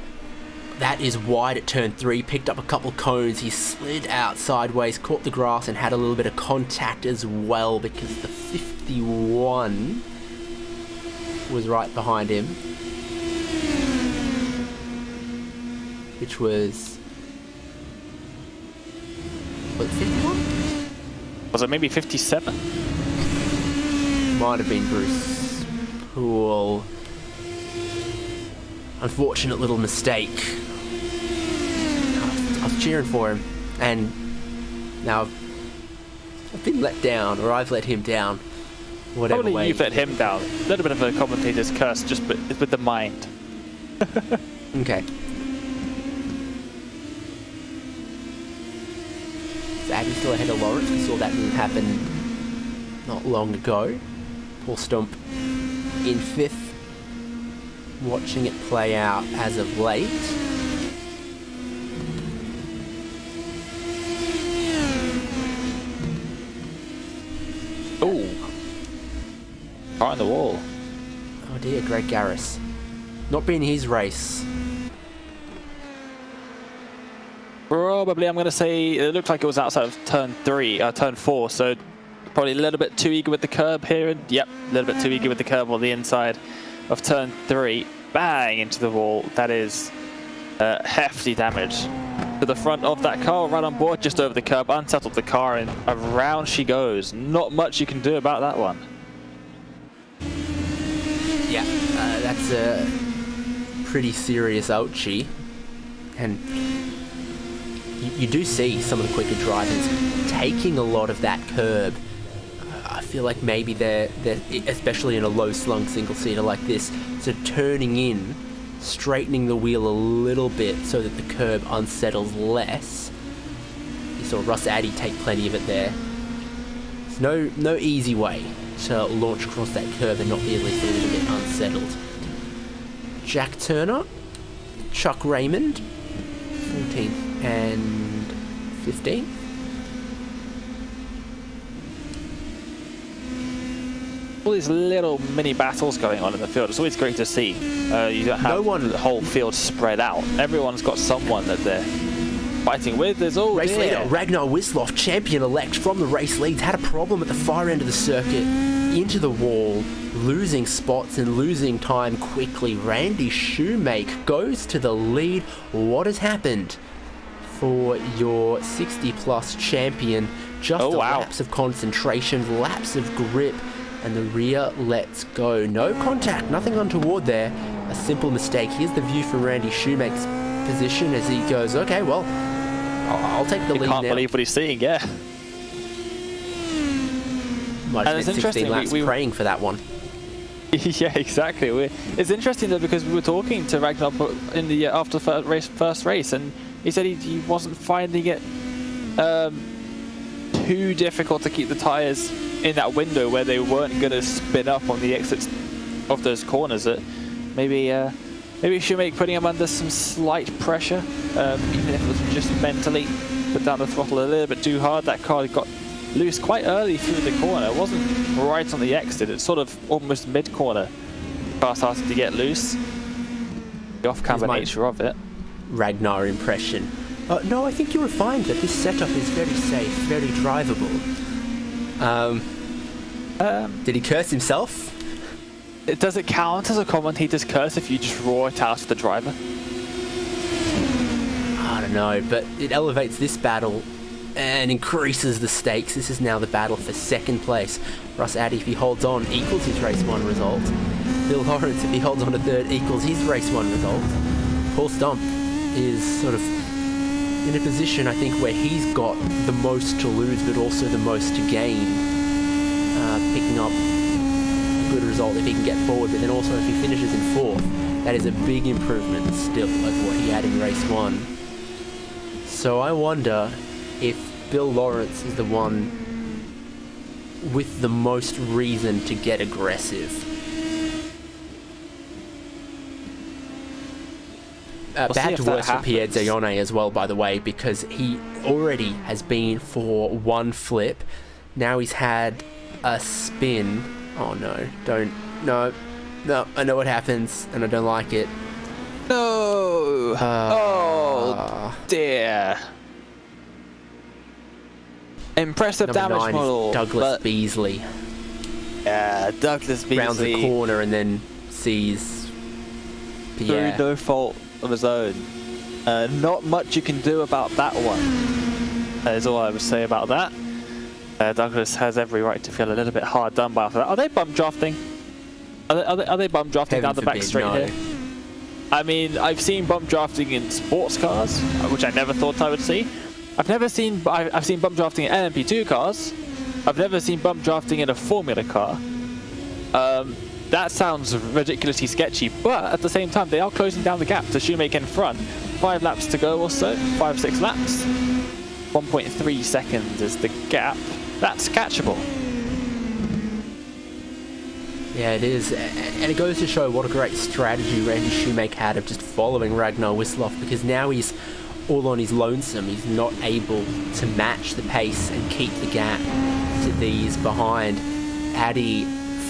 That is wide at turn 3, picked up a couple cones, he slid out sideways, caught the grass and had a little bit of contact as well because the 51 was right behind him. Which was it 51? Was it maybe 57? Might have been Bruce Poole. Unfortunate little mistake. I was cheering for him, and now I've been let down, or I've let him down. Whatever Probably way. you've let him down. A little bit of a commentator's curse, just with the mind. Okay. Is Addy still ahead of Lawrence? We saw that move happen not long ago. Paul Stump in 5th. Watching it play out as of late. Ooh. Car on the wall. Oh dear, Greg Garris. Not being his race. Probably, I'm going to say it looked like it was outside of turn 4, so probably a little bit too eager with the curb here. And yep, a little bit too eager with the curb on the inside of turn 3. Bang into the wall. That is hefty damage to the front of that car. Right on board, just over the curb, unsettled the car, and around she goes. Not much you can do about that one. Yeah, that's a pretty serious ouchie. And you do see some of the quicker drivers taking a lot of that curb. I feel like maybe they're especially in a low slung single seater like this, so turning in, straightening the wheel a little bit so that the curb unsettles less. You saw Russ Addy take plenty of it there. There's no easy way to launch across that curb and not be at least a little bit unsettled. Jack Turner, Chuck Raymond, 14th and 15th. All these little mini battles going on in the field. It's always great to see. You don't have the whole field spread out. Everyone's got someone that they're fighting with. There's all Race leader Ragnar Wisloff, champion-elect from the race leads, had a problem at the far end of the circuit, into the wall, losing spots and losing time quickly. Randy Shoemake goes to the lead. What has happened for your 60-plus champion? Just a lapse of concentration, lapse of grip, and the rear lets go. No contact, nothing untoward there. A simple mistake. Here's the view from Randy Shoemake's position as he goes, okay, well, I'll take the lead now. Can't believe what he's seeing, yeah. Might have spent 16 laps praying for that one. Yeah, exactly. It's interesting though, because we were talking to Ragnar in the after the first race, and he said he wasn't finding it too difficult to keep the tyres in that window where they weren't going to spin up on the exits of those corners. That maybe Shoemake putting him under some slight pressure, even if it was just mentally. Put down the throttle a little bit too hard. That car got loose quite early through the corner. It wasn't right on the exit. It's sort of almost mid-corner. The car started to get loose. The off-camber nature of it. Ragnar impression. No, I think you were fine that this setup is very safe, very drivable. Did he curse himself? Does it count as a commentator's curse if you just roar it out to the driver? I don't know, but it elevates this battle and increases the stakes. This is now the battle for second place. Russ Addy, if he holds on, equals his race 1 result. Bill Lawrence, if he holds on to 3rd, equals his race 1 result. Paul Stump is sort of in a position, I think, where he's got the most to lose, but also the most to gain. Picking up a good result if he can get forward, but then also if he finishes in 4th, that is a big improvement still over what he had in race 1. So I wonder if Bill Lawrence is the one with the most reason to get aggressive. Bad to worse for Pierre Zayone as well, by the way, because he already has been for one flip. Now he's had a spin. Oh no, no, I know what happens and I don't like it. No! Oh dear. Impressive damage model. Douglas Beasley. Yeah, Douglas Beasley. Rounds the corner and then sees Pierre. Through no fault of his own. Not much you can do about that one. That is all I would say about that. Douglas has every right to feel a little bit hard done by after that. Are they bump drafting? Are they bump drafting down the back straight here? I mean, I've seen bump drafting in sports cars, which I never thought I would see. I've seen bump drafting in LMP2 cars. I've never seen bump drafting in a Formula car. That sounds ridiculously sketchy, but at the same time, they are closing down the gap to Shoemaker in front. 5 laps to go or so, 5-6 laps. 1.3 seconds is the gap. That's catchable. Yeah, it is, and it goes to show what a great strategy Randy Shoemaker had of just following Ragnar Wisloff, because now he's all on his lonesome. He's not able to match the pace and keep the gap to these behind. Addy,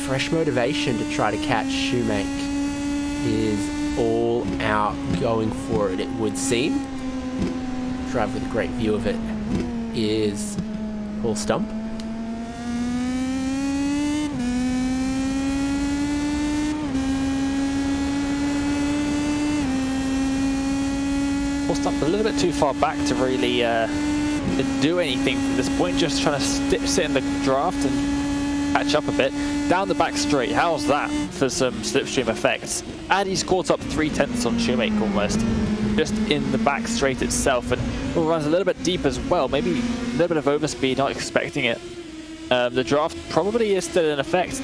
fresh motivation to try to catch Shoemaker, is all out going for it, it would seem. Driver with a great view of it is Paul Stump. Paul Stump a little bit too far back to really do anything from this point, just trying to sit in the draft and catch up a bit. Down the back straight, how's that for some slipstream effects? Addy's caught up 3/10 on Shoemaker almost, just in the back straight itself, and runs a little bit deep as well, maybe a little bit of overspeed, not expecting it. The draft probably is still in effect,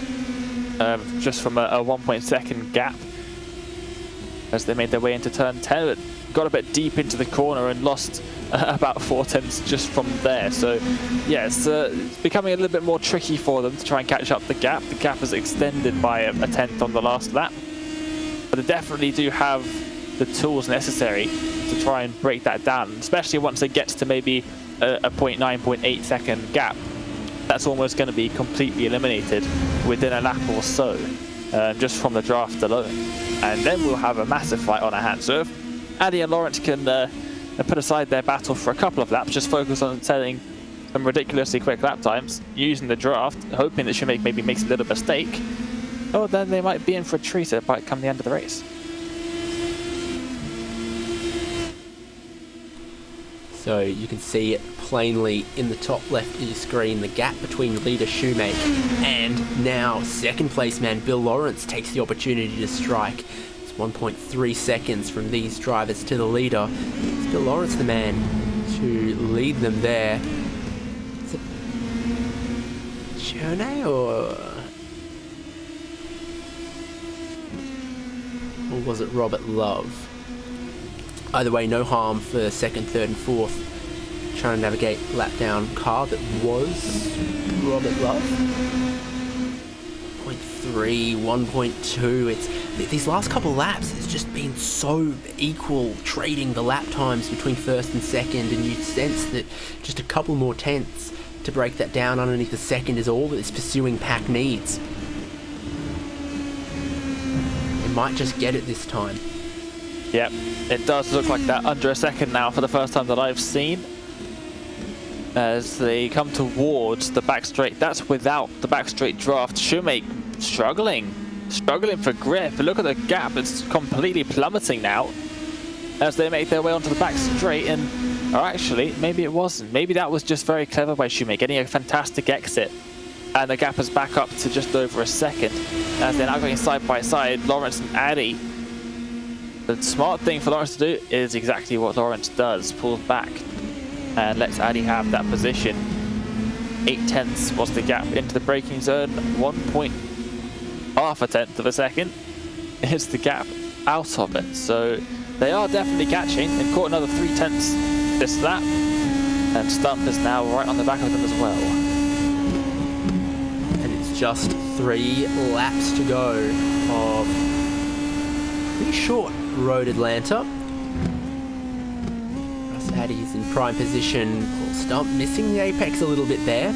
just from a 1.2 gap as they made their way into turn 10, but got a bit deep into the corner and lost about 4/10 just from there. So yeah, it's becoming a little bit more tricky for them to try and catch up the gap. The gap is extended by a 1/10 on the last lap, but they definitely do have the tools necessary to try and break that down, especially once it gets to maybe a 0.9, 0.8 second gap. That's almost going to be completely eliminated within a lap or so, just from the draft alone. And then we'll have a massive fight on our hands. So if Addy and Lawrence can put aside their battle for a couple of laps, just focus on selling some ridiculously quick lap times, using the draft, hoping that Shoemaker maybe makes a little mistake, oh, then they might be in for a treat at come the end of the race. So you can see it plainly in the top left of your screen, the gap between leader Shoemaker and now second place man Bill Lawrence takes the opportunity to strike. It's 1.3 seconds from these drivers to the leader. Is Bill Lawrence the man to lead them there? Is it Journey or was it Robert Love? Either way, no harm for second, third and fourth. Trying to navigate lap down car that was Robert Love. 0.3, 1.2. It's these last couple laps, it's just been so equal, trading the lap times between first and second, and you sense that just a couple more tenths to break that down underneath the second is all that this pursuing pack needs. It might just get it this time. Yep, it does look like that, under a second now for the first time that I've seen. As they come towards the back straight, that's without the back straight draft. Shoemaker struggling for grip. Look at the gap, it's completely plummeting now as they make their way onto the back straight. And or actually, maybe it wasn't. Maybe that was just very clever by Shoemaker, getting a fantastic exit. And the gap is back up to just over a second as they're now going side by side, Lawrence and Addy. The smart thing for Lawrence to do is exactly what Lawrence does, pulls back and lets Addy have that position. 0.8 was the gap into the braking zone. 1.5 of a second is the gap out of it. So they are definitely catching. They've caught another 0.3 this lap, and Stump is now right on the back of them as well. And it's just 3 laps to go of pretty short Road Atlanta. Russ Addy's in prime position. Paul Stump missing the apex a little bit there.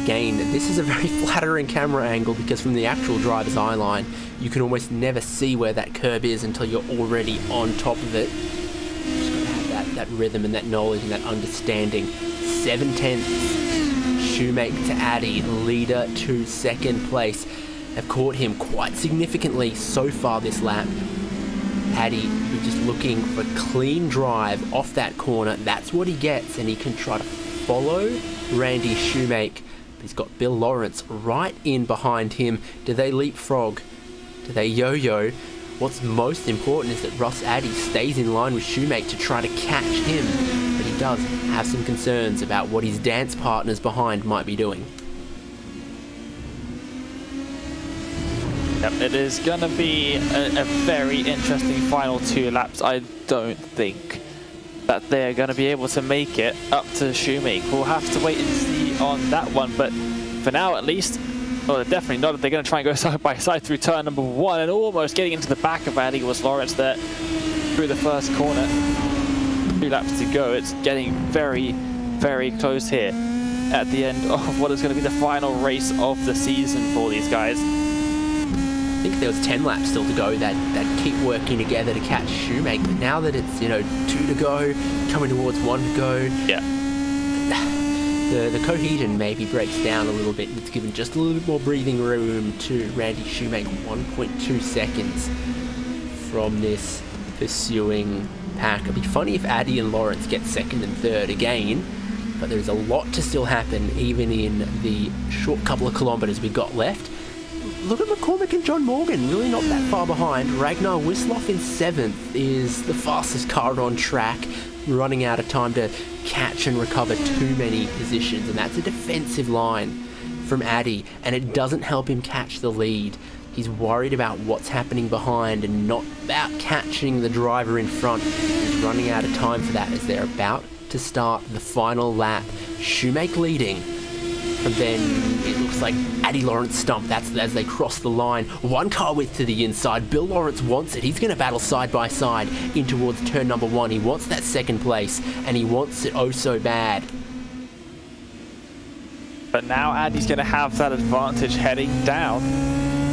Again, this is a very flattering camera angle because from the actual driver's eye line, you can almost never see where that curb is until you're already on top of it. Just got to have that rhythm and that knowledge and that understanding. 7/10 Shoemake to Addy, leader to second place. Have caught him quite significantly so far this lap. Addy just looking for clean drive off that corner. That's what he gets, and he can try to follow Randy Shoemake. But he's got Bill Lawrence right in behind him. Do they leapfrog? Do they yo-yo? What's most important is that Russ Addy stays in line with Shoemake to try to catch him. But he does have some concerns about what his dance partners behind might be doing. Yep, it is going to be a very interesting final 2 laps. I don't think that they're going to be able to make it up to Shoemake. We'll have to wait and see on that one, but for now at least, well, definitely not if they're going to try and go side by side through turn number 1, and almost getting into the back of Addy was Lawrence there through the first corner. 2 laps to go. It's getting very, very close here at the end of what is going to be the final race of the season for these guys. I think there was 10 laps still to go that keep working together to catch Shoemake, but now that it's 2 to go, coming towards 1 to go, yeah, the cohesion maybe breaks down a little bit, and it's given just a little bit more breathing room to Randy Shoemake. 1.2 seconds from this pursuing pack. It'd be funny if Addy and Lawrence get second and third again, but there's a lot to still happen even in the short couple of kilometers we got left. Look at McCormick and John Morgan, really not that far behind. Ragnar Wisloff in 7th is the fastest car on track, running out of time to catch and recover too many positions, and that's a defensive line from Addy, and it doesn't help him catch the lead. He's worried about what's happening behind and not about catching the driver in front. He's running out of time for that as they're about to start the final lap. Shoemake leading. And then it looks like Addy Lawrence Stump. That's as they cross the line. 1 car width to the inside. Bill Lawrence wants it. He's going to battle side by side in towards turn number 1. He wants that second place, and he wants it oh so bad. But now Addy's going to have that advantage heading down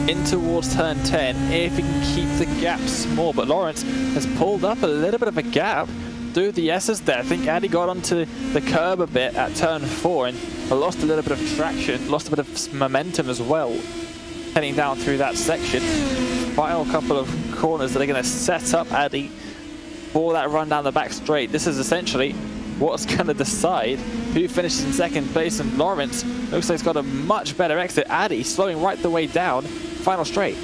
in towards turn 10 if he can keep the gap small. But Lawrence has pulled up a little bit of a gap through the S's there. I think Addy got onto the curb a bit at turn 4 and lost a little bit of traction, lost a bit of momentum as well, heading down through that section. Final couple of corners that are going to set up Addy for that run down the back straight. This is essentially what's going to decide who finishes in second place, and Lawrence looks like he's got a much better exit. Addy slowing right the way down, final straight.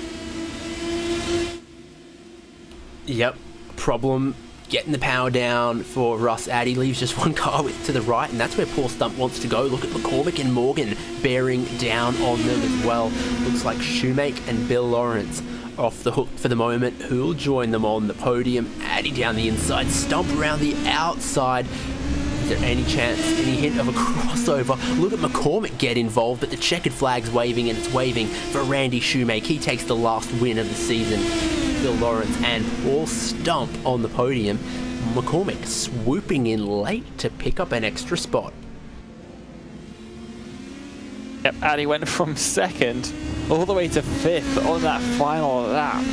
Yep, problem getting the power down for Russ Addy. Leaves just 1 car width to the right, and that's where Paul Stump wants to go. Look at McCormick and Morgan bearing down on them as well. Looks like Shoemake and Bill Lawrence off the hook for the moment. Who'll join them on the podium? Addy down the inside, Stump around the outside. Is there any chance, any hint of a crossover? Look at McCormick get involved, but the checkered flag's waving, and it's waving for Randy Shoemake. He takes the last win of the season. Bill Lawrence and Paul Stump on the podium. McCormick swooping in late to pick up an extra spot. Yep, Addy went from second all the way to 5th on that final lap.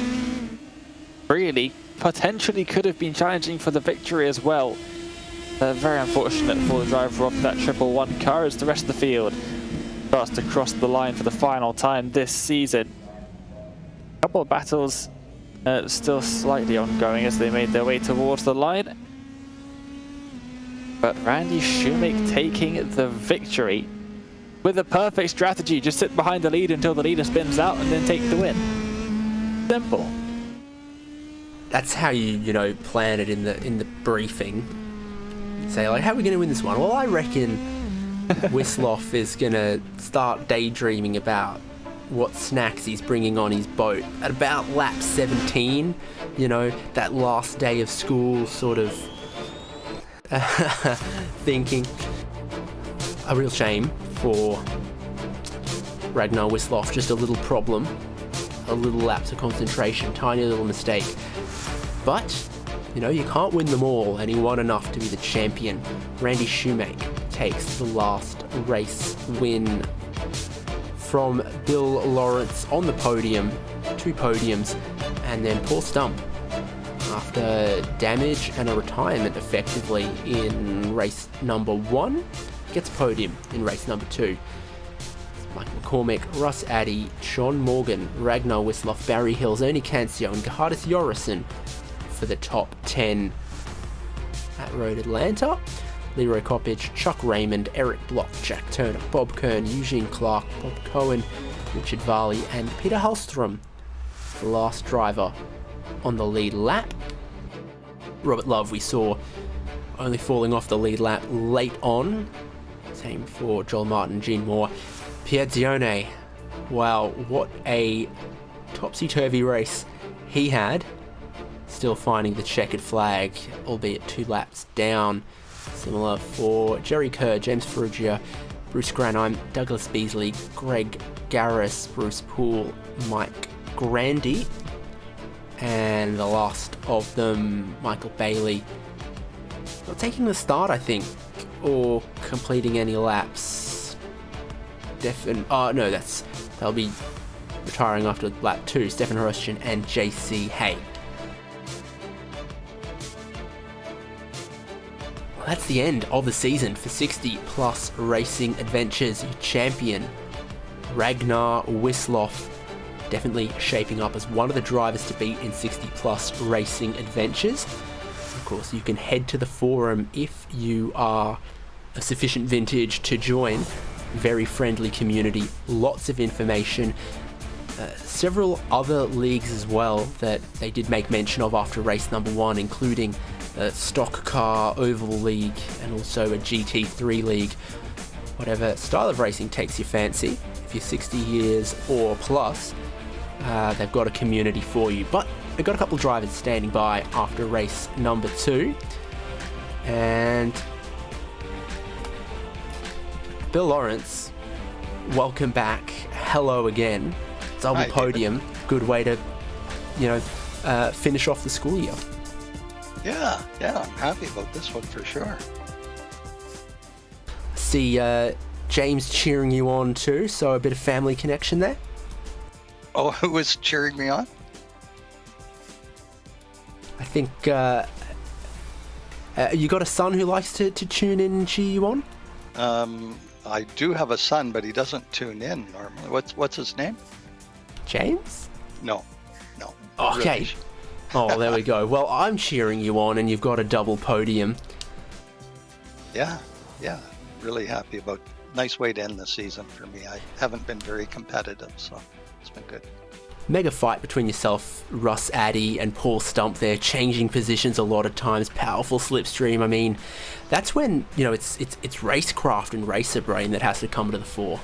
Really, potentially could have been challenging for the victory as well. Very unfortunate for the driver of that 111 car as the rest of the field starts to cross the line for the final time this season. A couple of battles still slightly ongoing as they made their way towards the line. But Randy Shoemake taking the victory with a perfect strategy. Just sit behind the lead until the leader spins out and then take the win. Simple. That's how you plan it in the briefing. Say like, how are we going to win this one? Well, I reckon Wisloff is going to start daydreaming about what snacks he's bringing on his boat at about lap 17, that last day of school sort of thinking. A real shame for Ragnar Wisloff, just a little problem, a little lapse of concentration, tiny little mistake. But, you know, you can't win them all, and he won enough to be the champion. Randy Shoemake takes the last race win from Bill Lawrence on the podium, 2 podiums, and then Paul Stump, after damage and a retirement effectively in race number 1, gets a podium in race number 2. Mike McCormick, Russ Addy, Sean Morgan, Ragnar Wisloff, Barry Hills, Ernie Cancio, and Gahardis Jorison for the top 10 at Road Atlanta. Leroy Coppage, Chuck Raymond, Eric Block, Jack Turner, Bob Kern, Eugene Clark, Bob Cohen, Richard Varley, and Peter Hallstrom, the last driver on the lead lap. Robert Love we saw only falling off the lead lap late on. Same for Joel Martin, Gene Moore. Pierre Zione, wow, what a topsy-turvy race he had. Still finding the checkered flag, albeit 2 laps down. Similar for Jerry Kerr, James Ferrugia, Bruce Granheim, Douglas Beasley, Greg Garris, Bruce Poole, Mike Grandy, and the last of them, Michael Bailey. Not taking the start, I think, or completing any laps. They'll be retiring after lap 2. Stefan Hrostian and JC Hay. Well, that's the end of the season for 60 Plus Racing Adventures. Your champion, Ragnar Wisloff, definitely shaping up as one of the drivers to beat in 60 Plus Racing Adventures. Of course, you can head to the forum if you are a sufficient vintage to join. Very friendly community, lots of information, several other leagues as well that they did make mention of after race number 1, including a stock car oval league and also a GT3 league. Whatever style of racing takes your fancy, if you're 60 years or plus, they've got a community for you. But they've got a couple of drivers standing by after race number 2, and Bill Lawrence, welcome back. Hello again. Double Hi, podium. David. Good way to, finish off the school year. Yeah, I'm happy about this one for sure. See James cheering you on too, so a bit of family connection there. Oh, who was cheering me on? I think you got a son who likes to tune in and cheer you on? I do have a son, but he doesn't tune in normally. What's his name? James? No. Okay. Really. Oh, there we go. Well, I'm cheering you on, and you've got a double podium. Yeah. Really happy about. Nice way to end the season for me. I haven't been very competitive, so it's been good. Mega fight between yourself, Russ Addy, and Paul Stump there, changing positions a lot of times. Powerful slipstream. I mean, that's when it's racecraft and racer brain that has to come to the fore.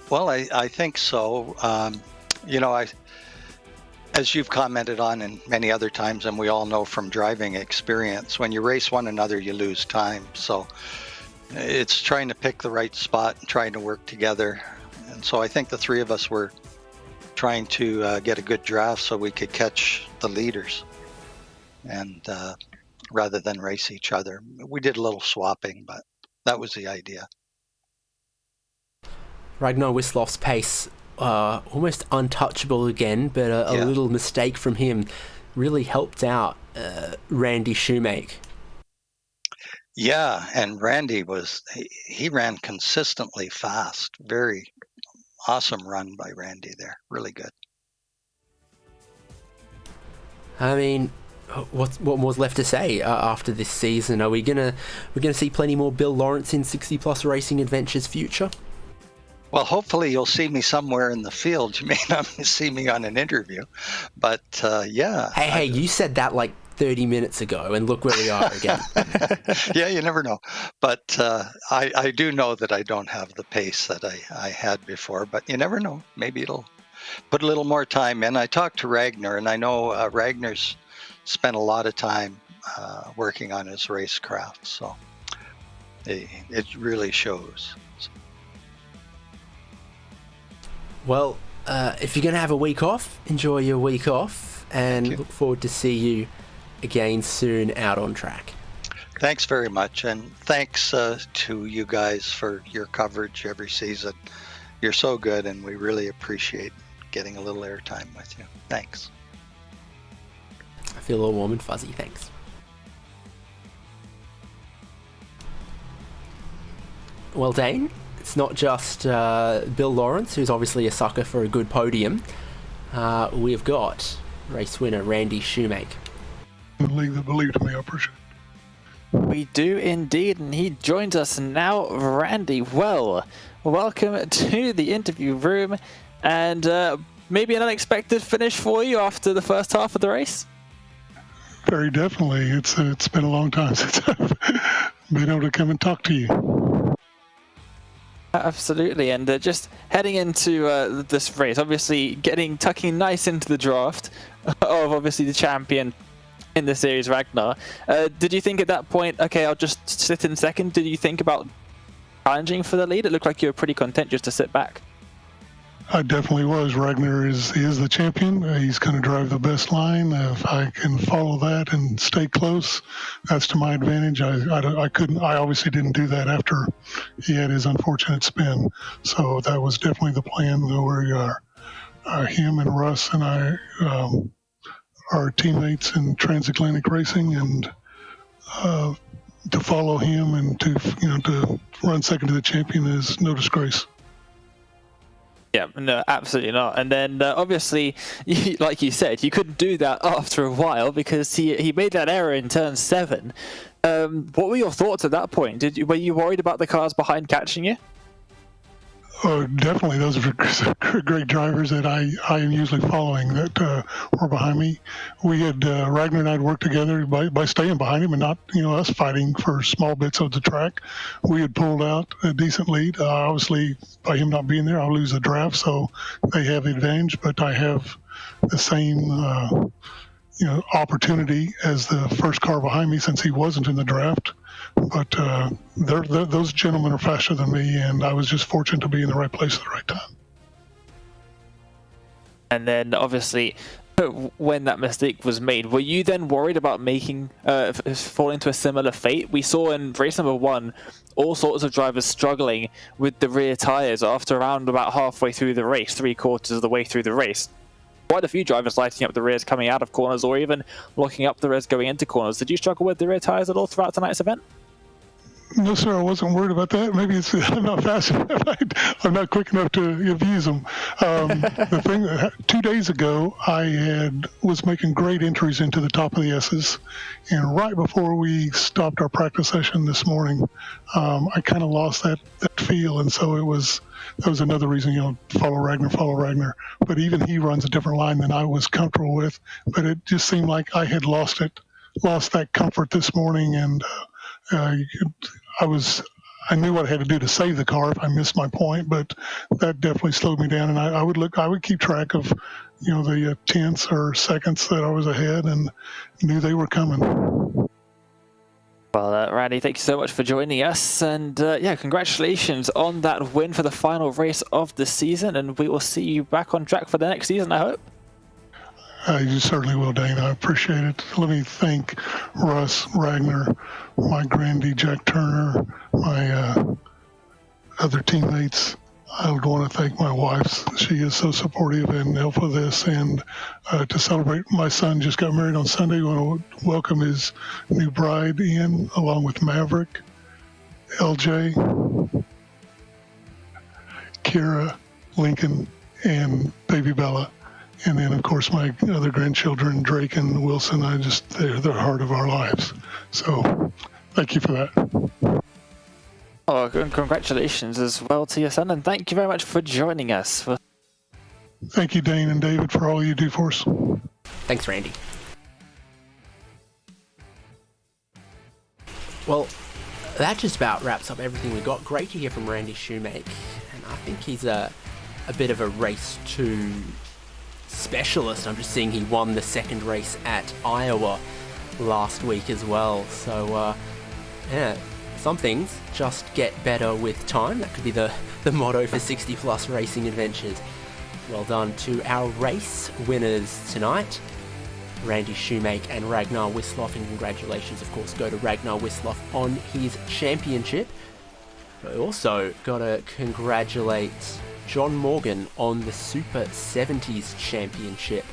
Well, I think so. As you've commented on and many other times, and we all know from driving experience, when you race one another, you lose time. So it's trying to pick the right spot and trying to work together. And so I think the 3 of us were trying to get a good draft so we could catch the leaders, and rather than race each other. We did a little swapping, but that was the idea. Ragnar Wisloff's pace, almost untouchable again, but a little mistake from him really helped out Randy Shoemake. Yeah, and Randy he ran consistently fast. Very awesome run by Randy there. Really good. I mean, what was left to say after this season? Are we gonna see plenty more Bill Lawrence in 60 Plus Racing Adventures future? Well, hopefully you'll see me somewhere in the field. You may not see me on an interview, but yeah. Hey, you said that like 30 minutes ago, and look where we are again. Yeah, you never know. But I do know that I don't have the pace that I had before, but you never know. Maybe it'll put a little more time in. I talked to Ragnar, and I know Ragnar's spent a lot of time working on his racecraft. So it really shows. Well, if you're going to have a week off, enjoy your week off, and look forward to see you again soon out on track. Thanks very much, and thanks to you guys for your coverage every season. You're so good, and we really appreciate getting a little airtime with you. Thanks. I feel all warm and fuzzy, thanks. Well, Dane, it's not just Bill Lawrence, who's obviously a sucker for a good podium. We've got race winner Randy Shoemake. The league that believed in me, I appreciate it. We do indeed, and he joins us now. Randy, well, welcome to the interview room, and maybe an unexpected finish for you after the first half of the race? Very definitely. It's been a long time since I've been able to come and talk to you. Absolutely, and just heading into this race, obviously tucking nice into the draft of obviously the champion in the series, Ragnar. Did you think at that point, okay, I'll just sit in second? Did you think about challenging for the lead? It looked like you were pretty content just to sit back. I definitely was. Ragnar is the champion. He's going to drive the best line. If I can follow that and stay close, that's to my advantage. I couldn't. I obviously didn't do that after he had his unfortunate spin. So that was definitely the plan. Where we are, him and Russ and I are teammates in transatlantic racing, and to follow him and to run second to the champion is no disgrace. Yeah, no, absolutely not. And then obviously, like you said, you couldn't do that after a while because he made that error in turn 7. What were your thoughts at that point? Were you worried about the cars behind catching you? Oh, definitely. Those are great drivers that I am usually following that were behind me. We had Ragnar and I had worked together by staying behind him and not us fighting for small bits of the track. We had pulled out a decent lead. Obviously, by him not being there, I'll lose the draft, so they have the advantage. But I have the same opportunity as the first car behind me since he wasn't in the draft. But those gentlemen are faster than me, and I was just fortunate to be in the right place at the right time. And then, obviously, when that mistake was made, were you then worried about falling to a similar fate? We saw in race number 1 all sorts of drivers struggling with the rear tyres after around about halfway through the race, 3/4 of the way through the race. Quite a few drivers lighting up the rears coming out of corners or even locking up the rears going into corners. Did you struggle with the rear tyres at all throughout tonight's event? No, sir, I wasn't worried about that. Maybe it's I'm not fast enough. I'm not quick enough to abuse them. The thing, 2 days ago, I was making great entries into the top of the S's, and right before we stopped our practice session this morning, I kind of lost that feel, and so that was another reason, follow Ragnar. But even he runs a different line than I was comfortable with. But it just seemed like I had lost that comfort this morning, and I knew what I had to do to save the car if I missed my point, but that definitely slowed me down. And I would keep track of, the tenths or seconds that I was ahead and knew they were coming. Well, Randy, thank you so much for joining us. And congratulations on that win for the final race of the season. And we will see you back on track for the next season, I hope. You certainly will, Dane. I appreciate it. Let me thank Russ, Ragnar, my grandee, Jack Turner, my other teammates. I would want to thank my wife. She is so supportive and helpful with this. And to celebrate, my son just got married on Sunday. I want to welcome his new bride in, along with Maverick, LJ, Kira, Lincoln, and baby Bella. And then, of course, my other grandchildren, Drake and Wilson, they're the heart of our lives. So thank you for that. Oh, congratulations as well to your son, and thank you very much for joining us. Thank you, Dane and David, for all you do for us. Thanks, Randy. Well, that just about wraps up everything we got. Great to hear from Randy Shoemake, and I think he's a bit of a race 2 specialist. I'm just seeing he won the second race at Iowa last week as well. So, yeah, some things just get better with time. That could be the motto for 60 Plus Racing Adventures. Well done to our race winners tonight, Randy Shoemake and Ragnar Wisloff, and congratulations, of course, go to Ragnar Wisloff on his championship. I also got to congratulate John Morgan on the Super 70s Championship.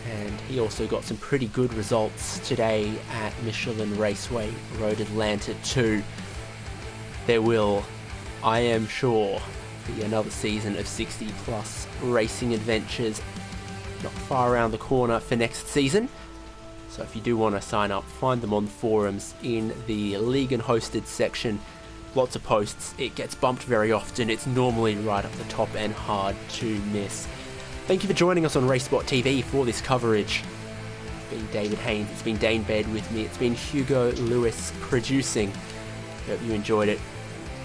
And he also got some pretty good results today at Michelin Raceway Road Atlanta 2. There will, I am sure, be another season of 60 Plus Racing Adventures not far around the corner for next season. So if you do want to sign up, find them on the forums in the League and Hosted section. Lots of posts, it gets bumped very often, it's normally right up the top and hard to miss. Thank you for joining us on RaceSpotTV for this coverage. It's been David Haynes, it's been Dane Baird with me, it's been Hugo Lewis producing. Hope you enjoyed it.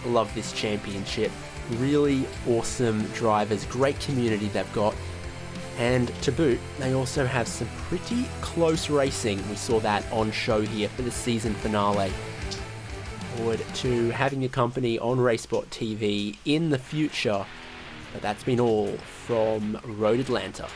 Love this championship. Really awesome drivers, great community they've got. And to boot, they also have some pretty close racing. We saw that on show here for the season finale. Forward to having a company on RaceSpotTV in the future. But that's been all from Road Atlanta.